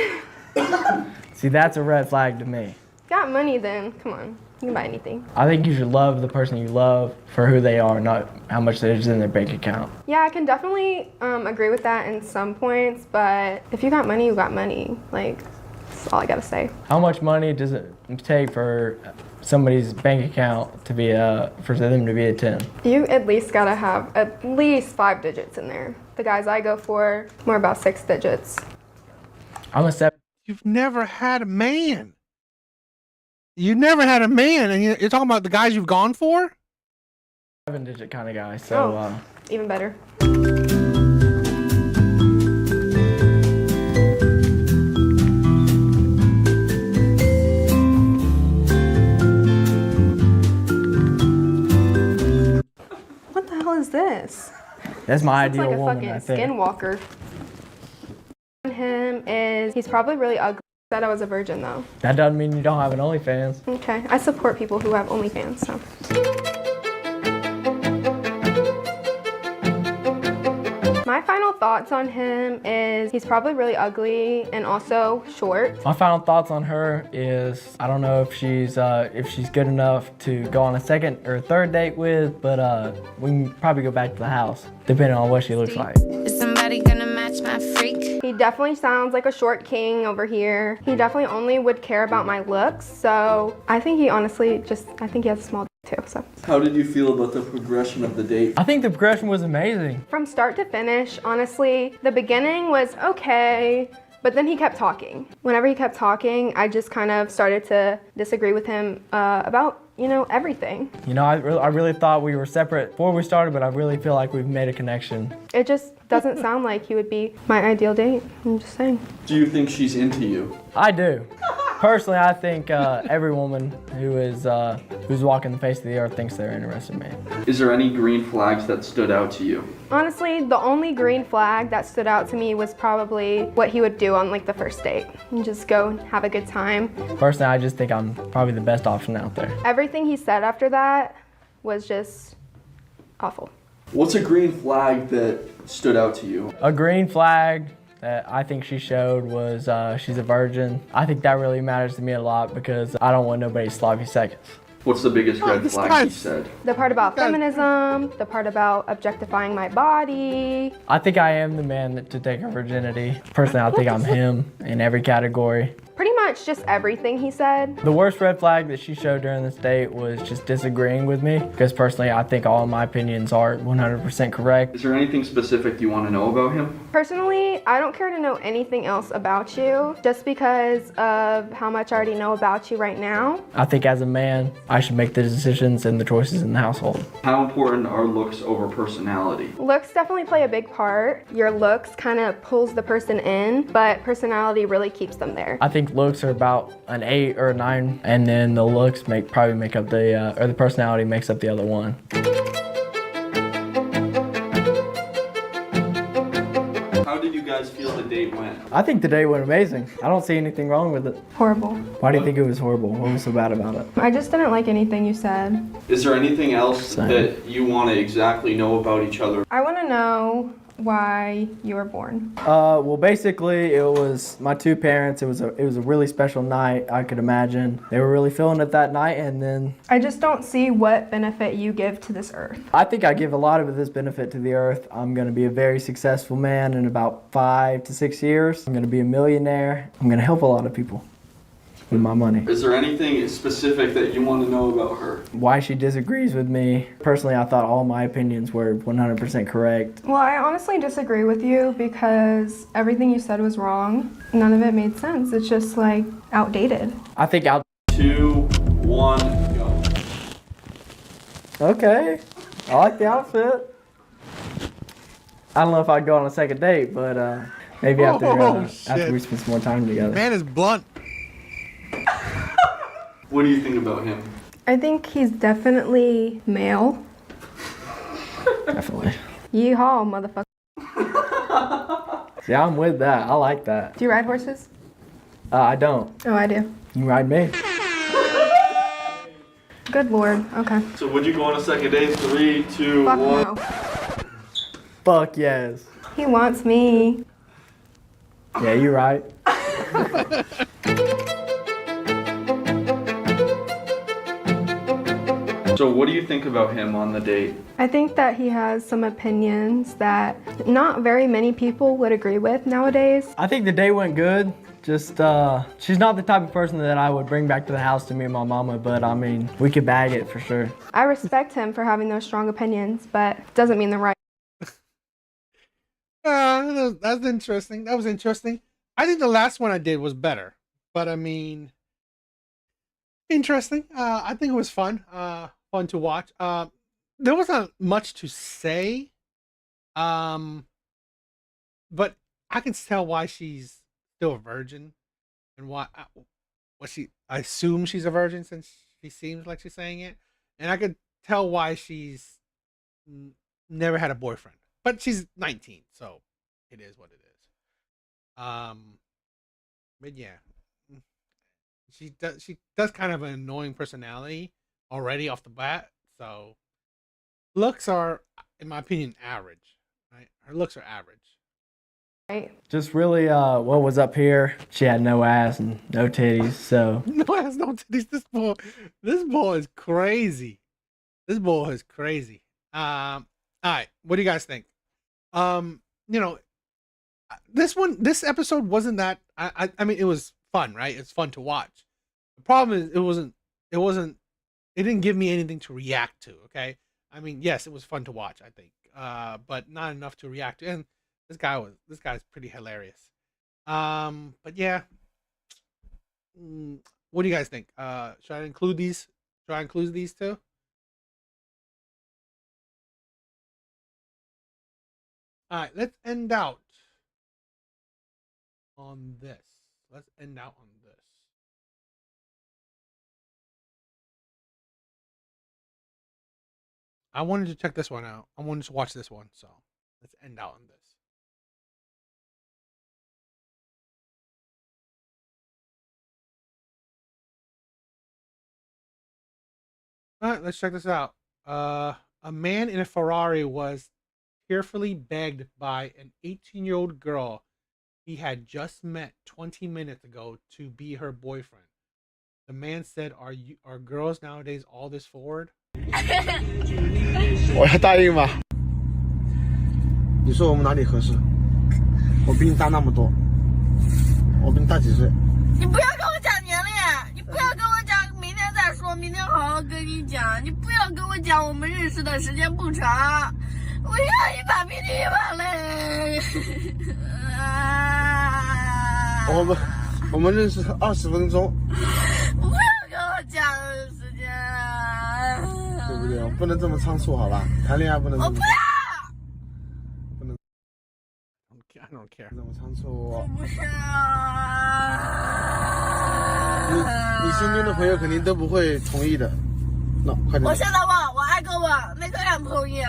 See, that's a red flag to me. Got money then, come on. You can buy anything. I think you should love the person you love for who they are, not how much is in their bank account. Yeah, I can definitely agree with that in some points, but if you got money, you got money. Like, that's all I gotta say. How much money does it take for somebody's bank account to be for them to be a 10? You at least gotta have at least 5 digits in there. The guys I go for, more about 6 digits. I'm a 7. You've never had a man. You never had a man, and you're talking about the guys you've gone for? 7-digit kind of guy, so even better. What the hell is this? That's my It's ideal like a woman fucking right there. skinwalker. Him is he's probably really ugly. Said I was a virgin though. That doesn't mean you don't have an OnlyFans. Okay, I support people who have OnlyFans. So. My final thoughts on him is he's probably really ugly and also short. My final thoughts on her is I don't know if she's good enough to go on a second or third date with, but we can probably go back to the house depending on what she looks like. Is somebody gonna match my freak? He definitely sounds like a short king over here. He definitely only would care about my looks, so I think he honestly I think he has a small too. So How did you feel about the progression of the date? I think the progression was amazing. from start to finish, honestly, the beginning was okay, but then he kept talking. Whenever he kept talking, I just kind of started to disagree with him about, everything. You know, I really thought we were separate before we started, but I really feel like we've made a connection. It just doesn't sound like he would be my ideal date. I'm just saying. Do you think she's into you? I do. Personally, I think every woman who's walking the face of the earth thinks they're interested in me. Is there any green flags that stood out to you? Honestly, the only green flag that stood out to me was probably what he would do on like the first date and just go and have a good time. Personally, I just think I'm probably the best option out there. Everything he said after that was just awful. What's a green flag that stood out to you? A green flag that I think she showed was she's a virgin. I think that really matters to me a lot because I don't want nobody's sloppy seconds. What's the biggest red this flag guy's- he said? The part about God. feminism, the part about objectifying my body. I think I am the man to take her virginity. Personally, I think I'm him in every category. Pretty much just everything he said. The worst red flag that she showed during this date was just disagreeing with me because personally, I think all of my opinions are 100% correct. Is there anything specific you want to know about him? Personally, I don't care to know anything else about you just because of how much I already know about you right now. I think as a man, I should make the decisions and the choices in the household. How important are looks over personality? Looks definitely play a big part. Your looks kind of pulls the person in, but personality really keeps them there. I think looks are about an 8 or a 9, and then the looks probably make up the personality makes up the other one. How did you guys feel the date went? I think the day went amazing. I don't see anything wrong with it. Horrible. Why do you think it was horrible? What was so bad about it? I just didn't like anything you said. Is there anything else Same. that you want to exactly know about each other? I want to know why you were born. Well, basically, it was my two parents. It was a really special night. I could imagine they were really feeling it that night, and then I just don't see what benefit you give to this earth. I think I give a lot of this benefit to the earth. I'm going to be a very successful man in about 5 to 6 years. I'm going to be a millionaire. I'm going to help a lot of people with my money. Is there anything specific that you want to know about her? Why she disagrees with me. Personally, I thought all my opinions were 100% correct. Well, I honestly disagree with you because everything you said was wrong. None of it made sense. It's just like outdated. I think 2, 1, go. Okay, I like the outfit. I don't know if I'd go on a second date, but maybe after shit. we spend some more time together. Man is blunt. What do you think about him? I think he's definitely male. Definitely. Yeehaw, motherfucker. Yeah, I'm with that. I like that. Do you ride horses? I don't. Oh, I do. You can ride me. Good lord. Okay. So would you go on a second date? 3, 2, Fuck 1. no. Fuck yes. He wants me. Yeah, you're right. So what do you think about him on the date? I think that he has some opinions that not very many people would agree with nowadays. I think the day went good. Just, she's not the type of person that I would bring back to the house to me and my mama, but I mean, we could bag it for sure. I respect him for having those strong opinions, but doesn't mean they're right. That's interesting. That was interesting. I think the last one I did was better, but I mean, interesting. I think it was fun. Fun to watch. There wasn't much to say But I can tell why she's still a virgin, and why I assume she's a virgin since she seems like she's saying it, and I could tell why she's never had a boyfriend. But she's 19, so it is what it is. But yeah, she does kind of an annoying personality already off the bat. So looks are, in my opinion, average. Right, her looks are average. Right. Just really, what was up here? She had no ass and no titties, so. No ass, no titties. This boy is crazy. This boy is crazy. All right, what do you guys think? This episode wasn't that. I mean, it was fun, right? It's fun to watch. The problem is, it didn't give me anything to react to. Okay, I mean, yes, it was fun to watch, I think, but not enough to react to. And this guy's pretty hilarious. But yeah, what do you guys think? Should I include these? Should I include these two? All right, let's end out on this. Let's end out on this. I wanted to check this one out. I wanted to watch this one, so let's end out on this. All right, let's check this out. A man in a Ferrari was tearfully begged by an 18-year-old girl he had just met 20 minutes ago to be her boyfriend. The man said, "Are girls nowadays all this forward?" 我要答应吗？你说我们哪里合适？我比你大那么多，我比你大几岁？你不要跟我讲年龄，你不要跟我讲，明天再说，明天好好跟你讲。你不要跟我讲我们认识的时间不长，我要一把鼻涕一把泪。我们认识20分钟。不要跟我讲时间，对不对？不能这么仓促，好吧？谈恋爱不能。我不要。不能。I don't care. 这么仓促。我不要。你身边的朋友肯定都不会同意的。那快点。我现在问，我爱跟我哪个人同意？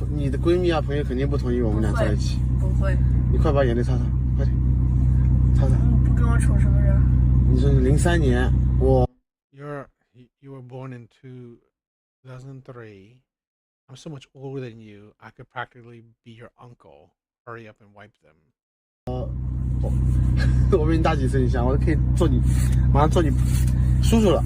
你的闺蜜啊朋友肯定不同意我们俩在一起。不会。你快把眼泪擦擦，快点，擦擦。不跟我处是不是？你说是03年，我。You were born in 2003. I'm so much older than you. I could practically be your uncle. Hurry up and wipe them. 我比你大几岁，你想，我都可以做你，马上做你叔叔了。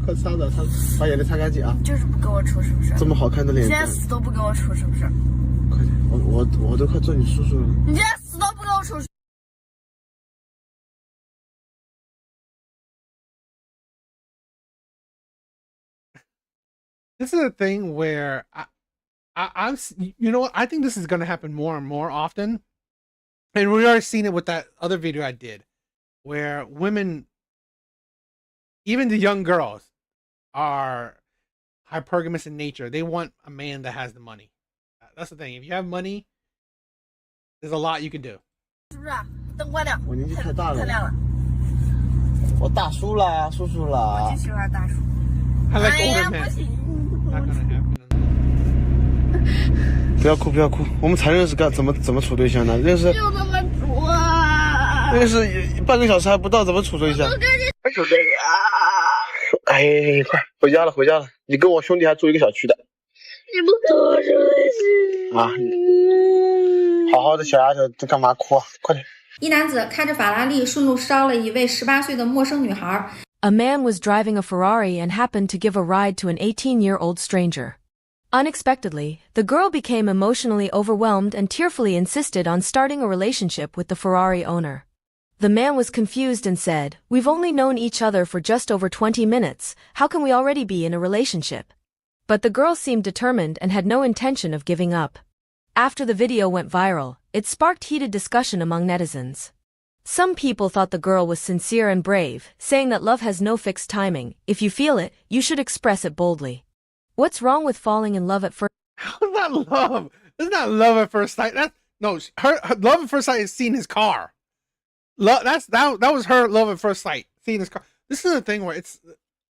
快擦擦擦，把眼泪擦干净啊！就是不跟我处是不是？这么好看的脸，今天死都不跟我处是不是？快点，我都快做你叔叔了。你今天死都不跟我处。This is a thing where I'm, you know what? I think this is going to happen more and more often. And we already seen it with that other video I did where women, even the young girls, are hypergamous in nature. They want a man that has the money. That's the thing. If you have money, there's a lot you can do. 是不是？灯关掉。我年纪太大了。太亮了。我大叔啦，叔叔啦。我就喜欢大叔。I like older men. Not gonna happen. 不要哭，不要哭。我们才认识怎么处对象呢？认识就这么处啊！认识半个小时还不到，怎么处对象？哎呦，哎，快回家了，回家了。你跟我兄弟还住一个小区的。你不跟我处对象啊！好好的小丫头，这干嘛哭啊？快点！一男子开着法拉利顺路捎了一位18岁的陌生女孩。A man was driving a Ferrari and happened to give a ride to an 18-year-old stranger. Unexpectedly, the girl became emotionally overwhelmed and tearfully insisted on starting a relationship with the Ferrari owner. The man was confused and said, "We've only known each other for just over 20 minutes, how can we already be in a relationship?" But the girl seemed determined and had no intention of giving up. After the video went viral, it sparked heated discussion among netizens. Some people thought the girl was sincere and brave, saying that love has no fixed timing. If you feel it, you should express it boldly. What's wrong with falling in love at first? How's that love? It's not love at first sight. Her love at first sight is seeing his car. That was her love at first sight, seeing his car. This is the thing where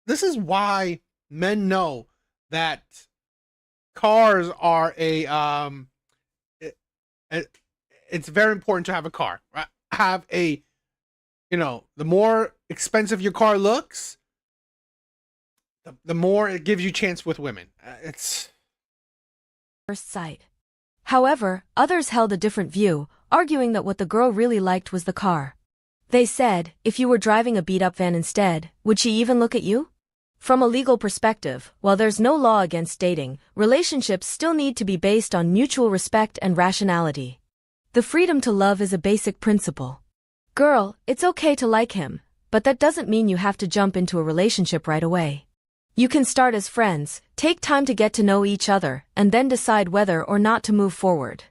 this is why men know that cars are it's very important to have a car, right? Have a, the more expensive your car looks, the more it gives you chance with women. It's first sight. However, others held a different view, arguing that what the girl really liked was the car. They said, if you were driving a beat-up van instead, would she even look at you? From a legal perspective, while there's no law against dating, relationships still need to be based on mutual respect and rationality. The freedom to love is a basic principle. Girl, it's okay to like him, but that doesn't mean you have to jump into a relationship right away. You can start as friends, take time to get to know each other, and then decide whether or not to move forward.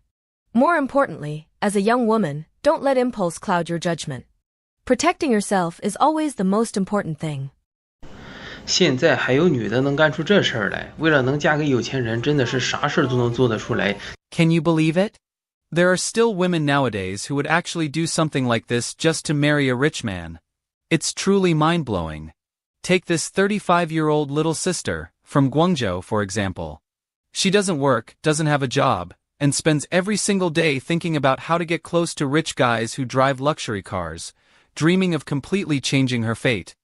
More importantly, as a young woman, don't let impulse cloud your judgment. Protecting yourself is always the most important thing. 现在还有女的能干出这事儿来，为了能嫁给有钱人，真的是啥事儿都能做得出来。 Can you believe it? There are still women nowadays who would actually do something like this just to marry a rich man. It's truly mind-blowing. Take this 35-year-old little sister, from Guangzhou for example. She doesn't work, doesn't have a job, and spends every single day thinking about how to get close to rich guys who drive luxury cars, dreaming of completely changing her fate.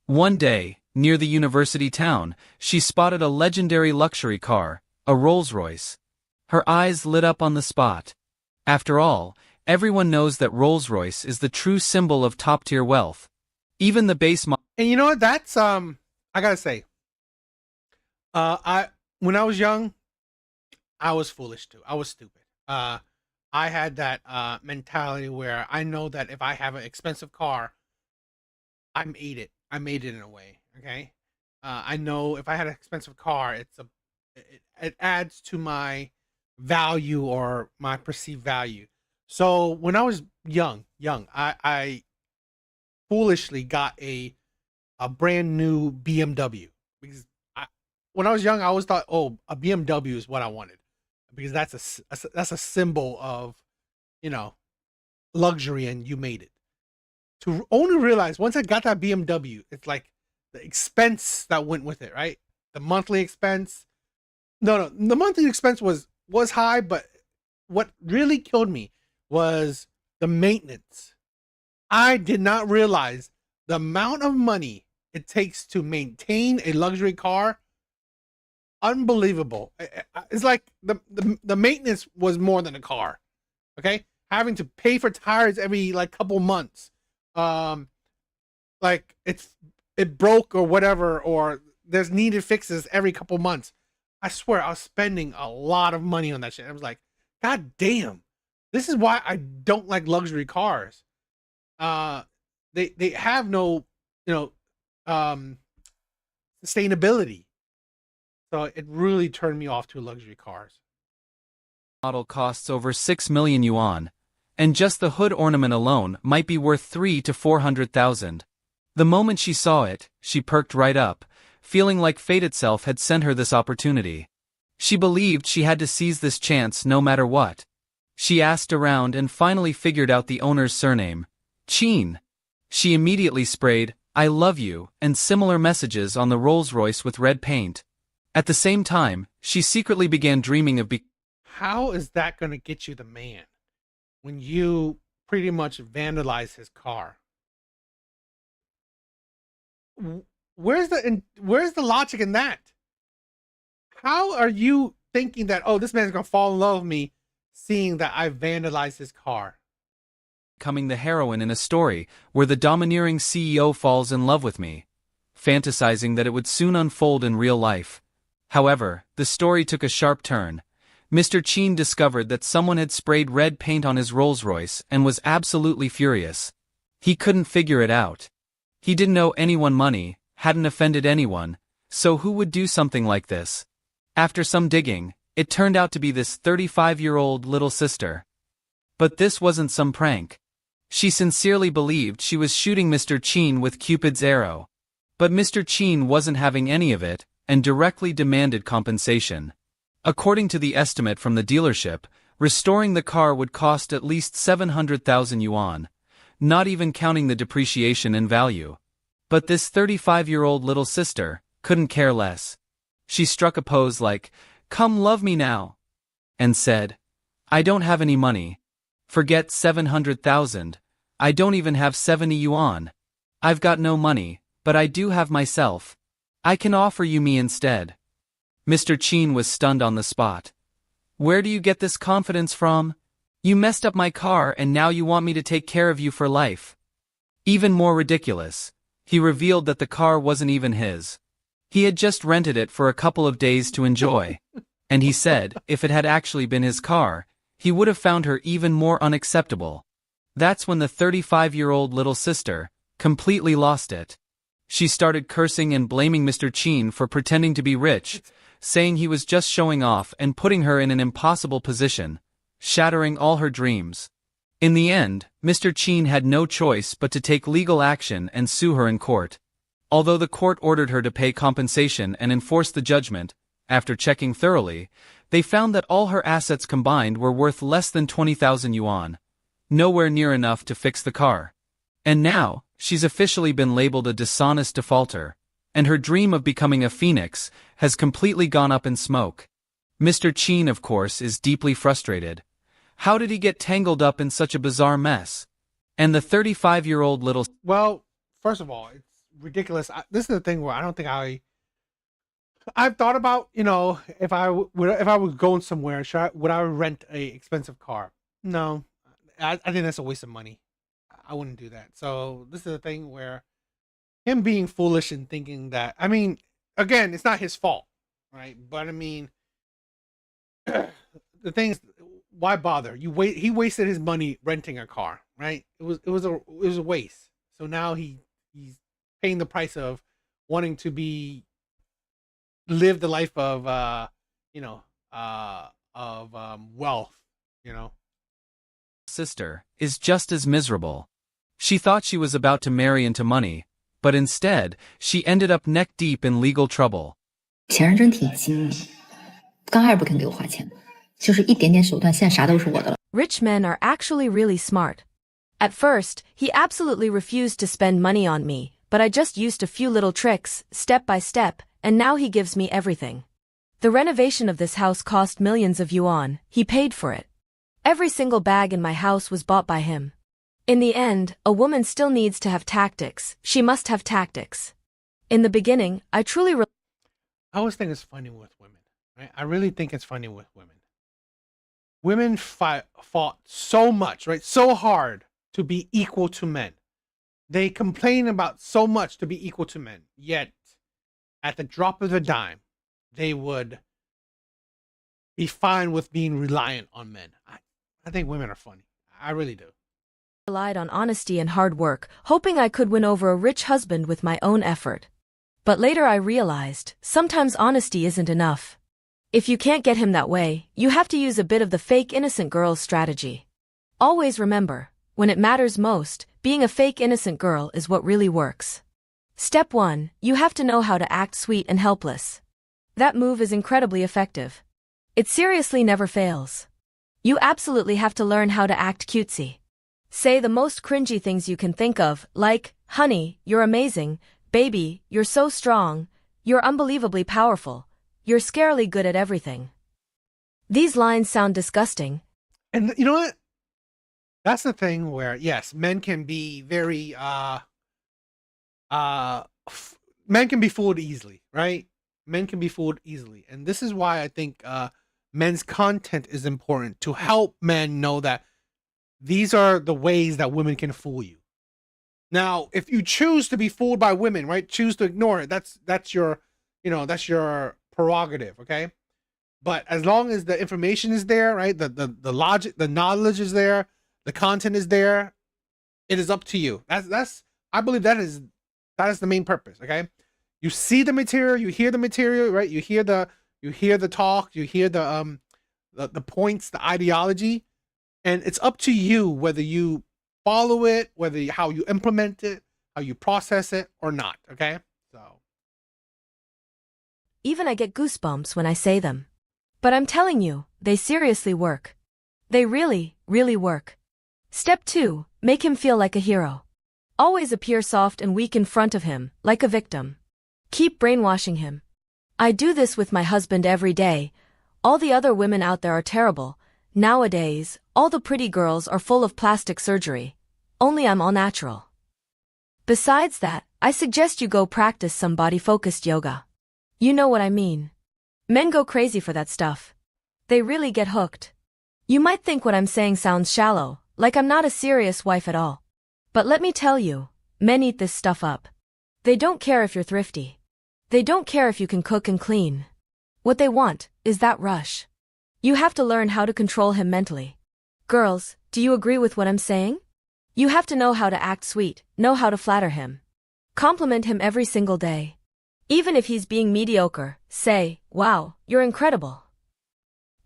One day, near the university town, she spotted a legendary luxury car, a Rolls-Royce. Her eyes lit up on the spot. After all, everyone knows that Rolls-Royce is the true symbol of top-tier wealth. Even the base model. And you know what? That's I gotta say, when I was young, I was foolish too. I was stupid. I had that mentality where I know that if I have an expensive car, I made it in a way. Okay, I know if I had an expensive car, it adds to my value or my perceived value. So when I was young, I foolishly got a brand new BMW because when I was young, I always thought, oh, a BMW is what I wanted because that's a symbol of, luxury, and you made it. To only realize once I got that BMW, it's like the expense that went with it, right? The monthly expense. No, the monthly expense was high, but what really killed me was the maintenance. I did not realize the amount of money it takes to maintain a luxury car. Unbelievable. It's like the maintenance was more than a car. Okay, having to pay for tires every couple months. Like it broke or whatever, or there's needed fixes every couple months. I swear I was spending a lot of money on that shit. I was like, God damn, this is why I don't like luxury cars. They have no, sustainability. So it really turned me off to luxury cars. Model costs over 6 million yuan, and just the hood ornament alone might be worth 300,000 to 400,000. The moment she saw it, she perked right up, feeling like fate itself had sent her this opportunity. She believed she had to seize this chance no matter what. She asked around and finally figured out the owner's surname, Qin. She immediately sprayed, "I love you," and similar messages on the Rolls-Royce with red paint. At the same time, she secretly began dreaming of How is that going to get you the man when you pretty much vandalize his car? Where's the logic in that? How are you thinking that, oh, this man's going to fall in love with me seeing that I vandalized his car? becoming the heroine in a story where the domineering CEO falls in love with me, fantasizing that it would soon unfold in real life. However, the story took a sharp turn. Mr. Qin discovered that someone had sprayed red paint on his Rolls-Royce and was absolutely furious. He couldn't figure it out. He didn't owe anyone money, hadn't offended anyone, so who would do something like this? After some digging, it turned out to be this 35-year-old little sister. But this wasn't some prank. She sincerely believed she was shooting Mr. Chin with Cupid's arrow. But Mr. Chin wasn't having any of it, and directly demanded compensation. According to the estimate from the dealership, restoring the car would cost at least 700,000 yuan, not even counting the depreciation in value. But this 35-year-old little sister couldn't care less. She struck a pose like, "Come love me now," and said, "I don't have any money. Forget 700,000. I don't even have 70 yuan. I've got no money, but I do have myself. I can offer you me instead." Mr. Chin was stunned on the spot. "Where do you get this confidence from? You messed up my car and now you want me to take care of you for life." Even more ridiculous, he revealed that the car wasn't even his. He had just rented it for a couple of days to enjoy. And he said, if it had actually been his car, he would have found her even more unacceptable. That's when the 35-year-old little sister completely lost it. She started cursing and blaming Mr. Chin for pretending to be rich, saying he was just showing off and putting her in an impossible position, shattering all her dreams. In the end, Mr. Chin had no choice but to take legal action and sue her in court. Although the court ordered her to pay compensation and enforce the judgment, after checking thoroughly, they found that all her assets combined were worth less than 20,000 yuan, nowhere near enough to fix the car. And now, she's officially been labeled a dishonest defaulter, and her dream of becoming a phoenix has completely gone up in smoke. Mr. Chin, of course, is deeply frustrated. How did he get tangled up in such a bizarre mess? And the 35-year-old little... Well, first of all, it's ridiculous. This is the thing where I don't think I've thought about, if I was going somewhere, would I rent a expensive car? No, I think that's a waste of money. I wouldn't do that. So this is the thing where him being foolish and thinking that, again, it's not his fault, right? But the thing is, why bother? He wasted his money renting a car, right? It was a waste. So now he's paying the price of wanting to live the life of wealth, sister is just as miserable. She thought she was about to marry into money, but instead, she ended up neck deep in legal trouble. 钱人真挺精明，刚开始不肯给我花钱，就是一点点手段，现在啥都是我的了。 Rich men are actually really smart. At first, he absolutely refused to spend money on me, but I just used a few little tricks, step by step, and now he gives me everything. The renovation of this house cost millions of yuan. He paid for it. Every single bag in my house was bought by him. In the end, a woman still needs to have tactics. She must have tactics. In the beginning, I truly I always think it's funny with women, right? I really think it's funny with women. Women fought so much, right? So hard to be equal to men. They complain about so much to be equal to men. Yet, at the drop of a dime, they would be fine with being reliant on men. I think women are funny. I really do. relied on honesty and hard work, hoping I could win over a rich husband with my own effort. But later I realized, sometimes honesty isn't enough. If you can't get him that way, you have to use a bit of the fake innocent girl's strategy. Always remember, when it matters most, being a fake innocent girl is what really works. Step 1, you have to know how to act sweet and helpless. That move is incredibly effective. It seriously never fails. You absolutely have to learn how to act cutesy. Say the most cringy things you can think of, like, honey, you're amazing, baby, you're so strong, you're unbelievably powerful, you're scarily good at everything. These lines sound disgusting. And you know what? That's the thing where, yes, men can be very, men can be fooled easily, right? Men can be fooled easily. And this is why I think men's content is important, to help men know that these are the ways that women can fool you. Now, if you choose to be fooled by women, right? Choose to ignore it. That's your, that's your prerogative, okay? But as long as the information is there, right? The logic, the knowledge is there, the content is there, it is up to you. I believe that is the main purpose, okay? You see the material, you hear the material, right? You hear the talk, you hear the points, the ideology, and it's up to you whether you follow it, how you implement it, how you process it or not. Okay. So Even I get goosebumps when I say them. But I'm telling you, they seriously work. They really, really work. Step 2, make him feel like a hero. Always appear soft and weak in front of him, like a victim. Keep brainwashing him. I do this with my husband every day. All the other women out there are terrible. Nowadays, all the pretty girls are full of plastic surgery. Only I'm all natural. Besides that, I suggest you go practice some body-focused yoga. You know what I mean. Men go crazy for that stuff. They really get hooked. You might think what I'm saying sounds shallow, like I'm not a serious wife at all. But let me tell you, men eat this stuff up. They don't care if you're thrifty. They don't care if you can cook and clean. What they want is that rush. You have to learn how to control him mentally. Girls, do you agree with what I'm saying? You have to know how to act sweet, know how to flatter him. Compliment him every single day. Even if he's being mediocre, say, wow, you're incredible.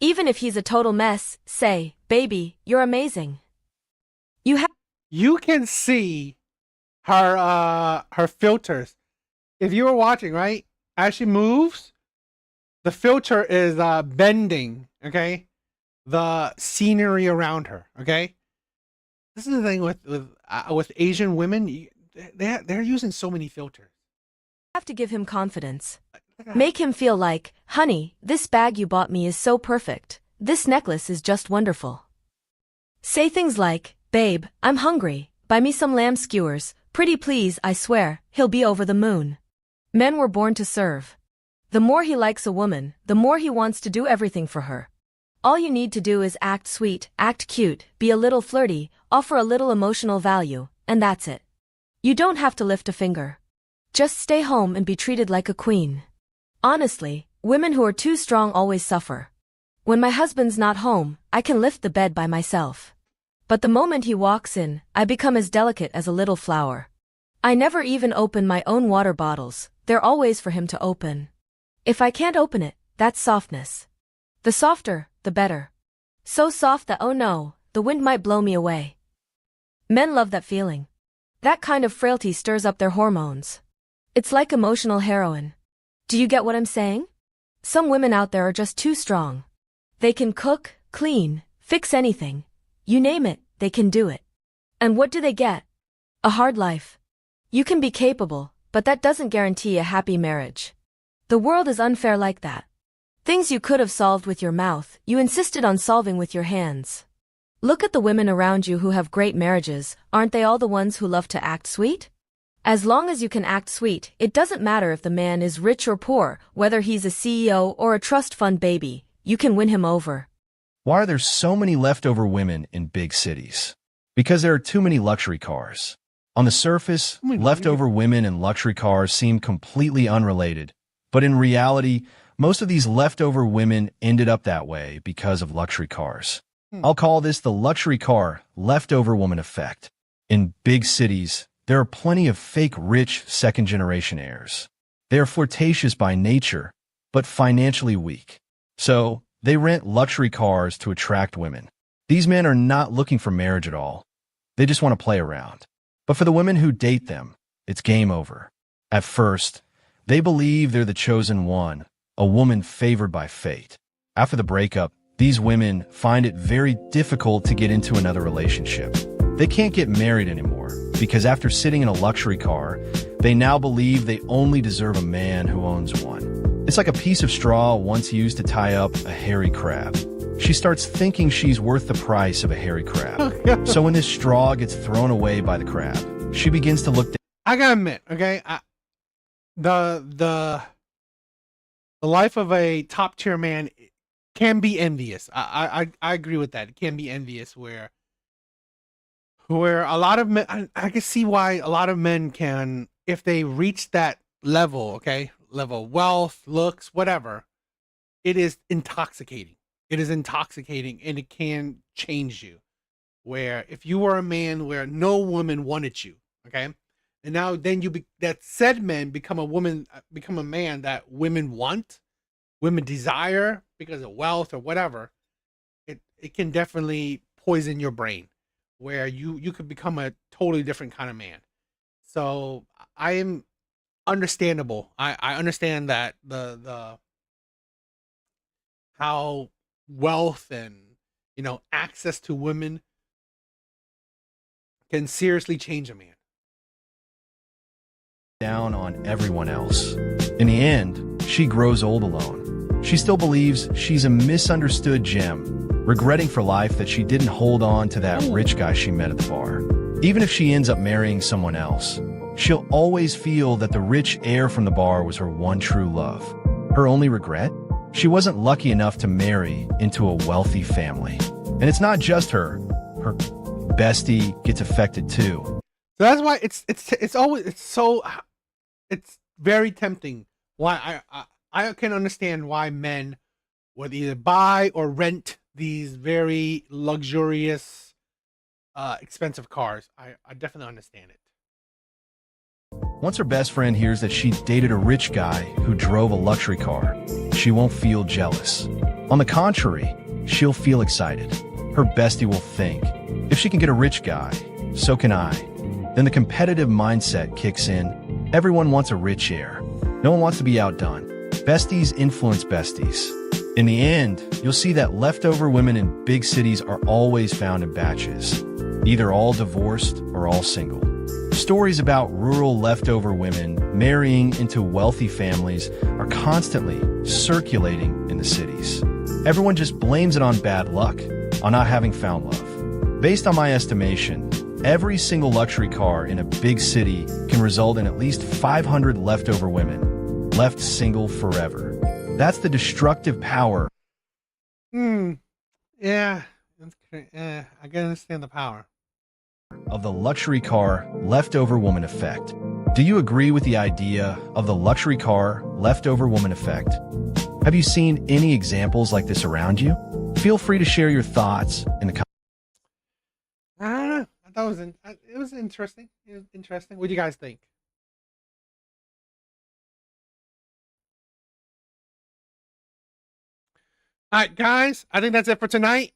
Even if he's a total mess, say, baby, you're amazing. You can see her filters. If you were watching, right? As she moves, the filter is bending, okay? The scenery around her, okay? This is the thing with Asian women, they're using so many filters. Have to give him confidence. Make him feel like, honey, this bag you bought me is so perfect. This necklace is just wonderful. Say things like, babe, I'm hungry. Buy me some lamb skewers. Pretty please, I swear, he'll be over the moon. Men were born to serve. The more he likes a woman, the more he wants to do everything for her. All you need to do is act sweet, act cute, be a little flirty, offer a little emotional value, and that's it. You don't have to lift a finger. Just stay home and be treated like a queen. Honestly, women who are too strong always suffer. When my husband's not home, I can lift the bed by myself. But the moment he walks in, I become as delicate as a little flower. I never even open my own water bottles, they're always for him to open. If I can't open it, that's softness. The softer, the better. So soft that oh no, the wind might blow me away. Men love that feeling. That kind of frailty stirs up their hormones. It's like emotional heroin. Do you get what I'm saying? Some women out there are just too strong. They can cook, clean, fix anything. You name it, they can do it. And what do they get? A hard life. You can be capable, but that doesn't guarantee a happy marriage. The world is unfair like that. Things you could have solved with your mouth, you insisted on solving with your hands. Look at the women around you who have great marriages, aren't they all the ones who love to act sweet? As long as you can act sweet, it doesn't matter if the man is rich or poor, whether he's a CEO or a trust fund baby, you can win him over. Why are there so many leftover women in big cities? Because there are too many luxury cars. On the surface, leftover women and luxury cars seem completely unrelated. But in reality, most of these leftover women ended up that way because of luxury cars. I'll call this the luxury car leftover woman effect. In big cities, there are plenty of fake rich second-generation heirs. They are flirtatious by nature, but financially weak. So, they rent luxury cars to attract women. These men are not looking for marriage at all. They just want to play around. But for the women who date them, it's game over. At first, they believe they're the chosen one, a woman favored by fate. After the breakup, these women find it very difficult to get into another relationship. They can't get married anymore because after sitting in a luxury car, they now believe they only deserve a man who owns one. It's like a piece of straw once used to tie up a hairy crab. She starts thinking she's worth the price of a hairy crab. So when this straw gets thrown away by the crab, she begins to look down. I gotta admit, okay, the life of a top tier man can be envious. I agree with that. It can be envious where a lot of men, I can see why a lot of men can, if they reach that level, okay, level of wealth, looks, whatever, it is intoxicating. It is intoxicating and it can change you. Where if you were a man where no woman wanted you, okay, and now then that said men become a man that women want, women desire because of wealth or whatever, it can definitely poison your brain. where you could become a totally different kind of man. So I am understandable. I understand that the how wealth and access to women can seriously change a man. Down on everyone else. In the end, she grows old alone. She still believes she's a misunderstood gem, regretting for life that she didn't hold on to that rich guy she met at the bar. Even if she ends up marrying someone else, she'll always feel that the rich heir from the bar was her one true love. Her only regret? She wasn't lucky enough to marry into a wealthy family. And it's not just her. Her bestie gets affected too. So that's why it's very tempting. Why I can understand why men would either buy or rent these very luxurious, expensive cars. I definitely understand it. Once her best friend hears that she dated a rich guy who drove a luxury car, she won't feel jealous. On the contrary, she'll feel excited. Her bestie will think, if she can get a rich guy, so can I. Then the competitive mindset kicks in. Everyone wants a rich heir. No one wants to be outdone. Besties influence besties. In the end, you'll see that leftover women in big cities are always found in batches, either all divorced or all single. Stories about rural leftover women marrying into wealthy families are constantly circulating in the cities. Everyone just blames it on bad luck, on not having found love. Based on my estimation, every single luxury car in a big city can result in at least 500 leftover women, left single forever. That's the destructive power. Yeah. I can understand the power Of the luxury car leftover woman effect. Do you agree with the idea of the luxury car leftover woman effect? Have you seen any examples like this around you? Feel free to share your thoughts in the comments. I don't know. I thought it was interesting. It was interesting. What do you guys think? All right, guys. I think that's it for tonight.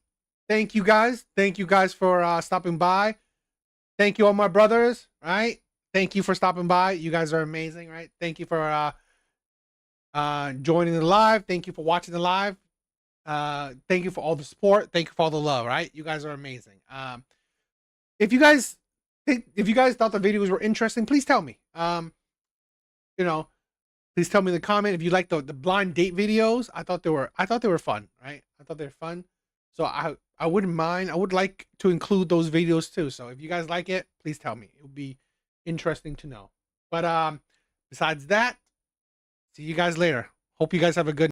Thank you guys. Thank you guys for stopping by. Thank you all my brothers, right? Thank you for stopping by. You guys are amazing, right? Thank you for joining the live. Thank you for watching the live. Thank you for all the support. Thank you for all the love, right? You guys are amazing. If you guys thought the videos were interesting, please tell me. Please tell me in the comment if you like the blind date videos. I thought they were fun, right? I thought they were fun. So I wouldn't mind. I would like to include those videos too. So if you guys like it, please tell me. It would be interesting to know. But besides that, see you guys later. Hope you guys have a good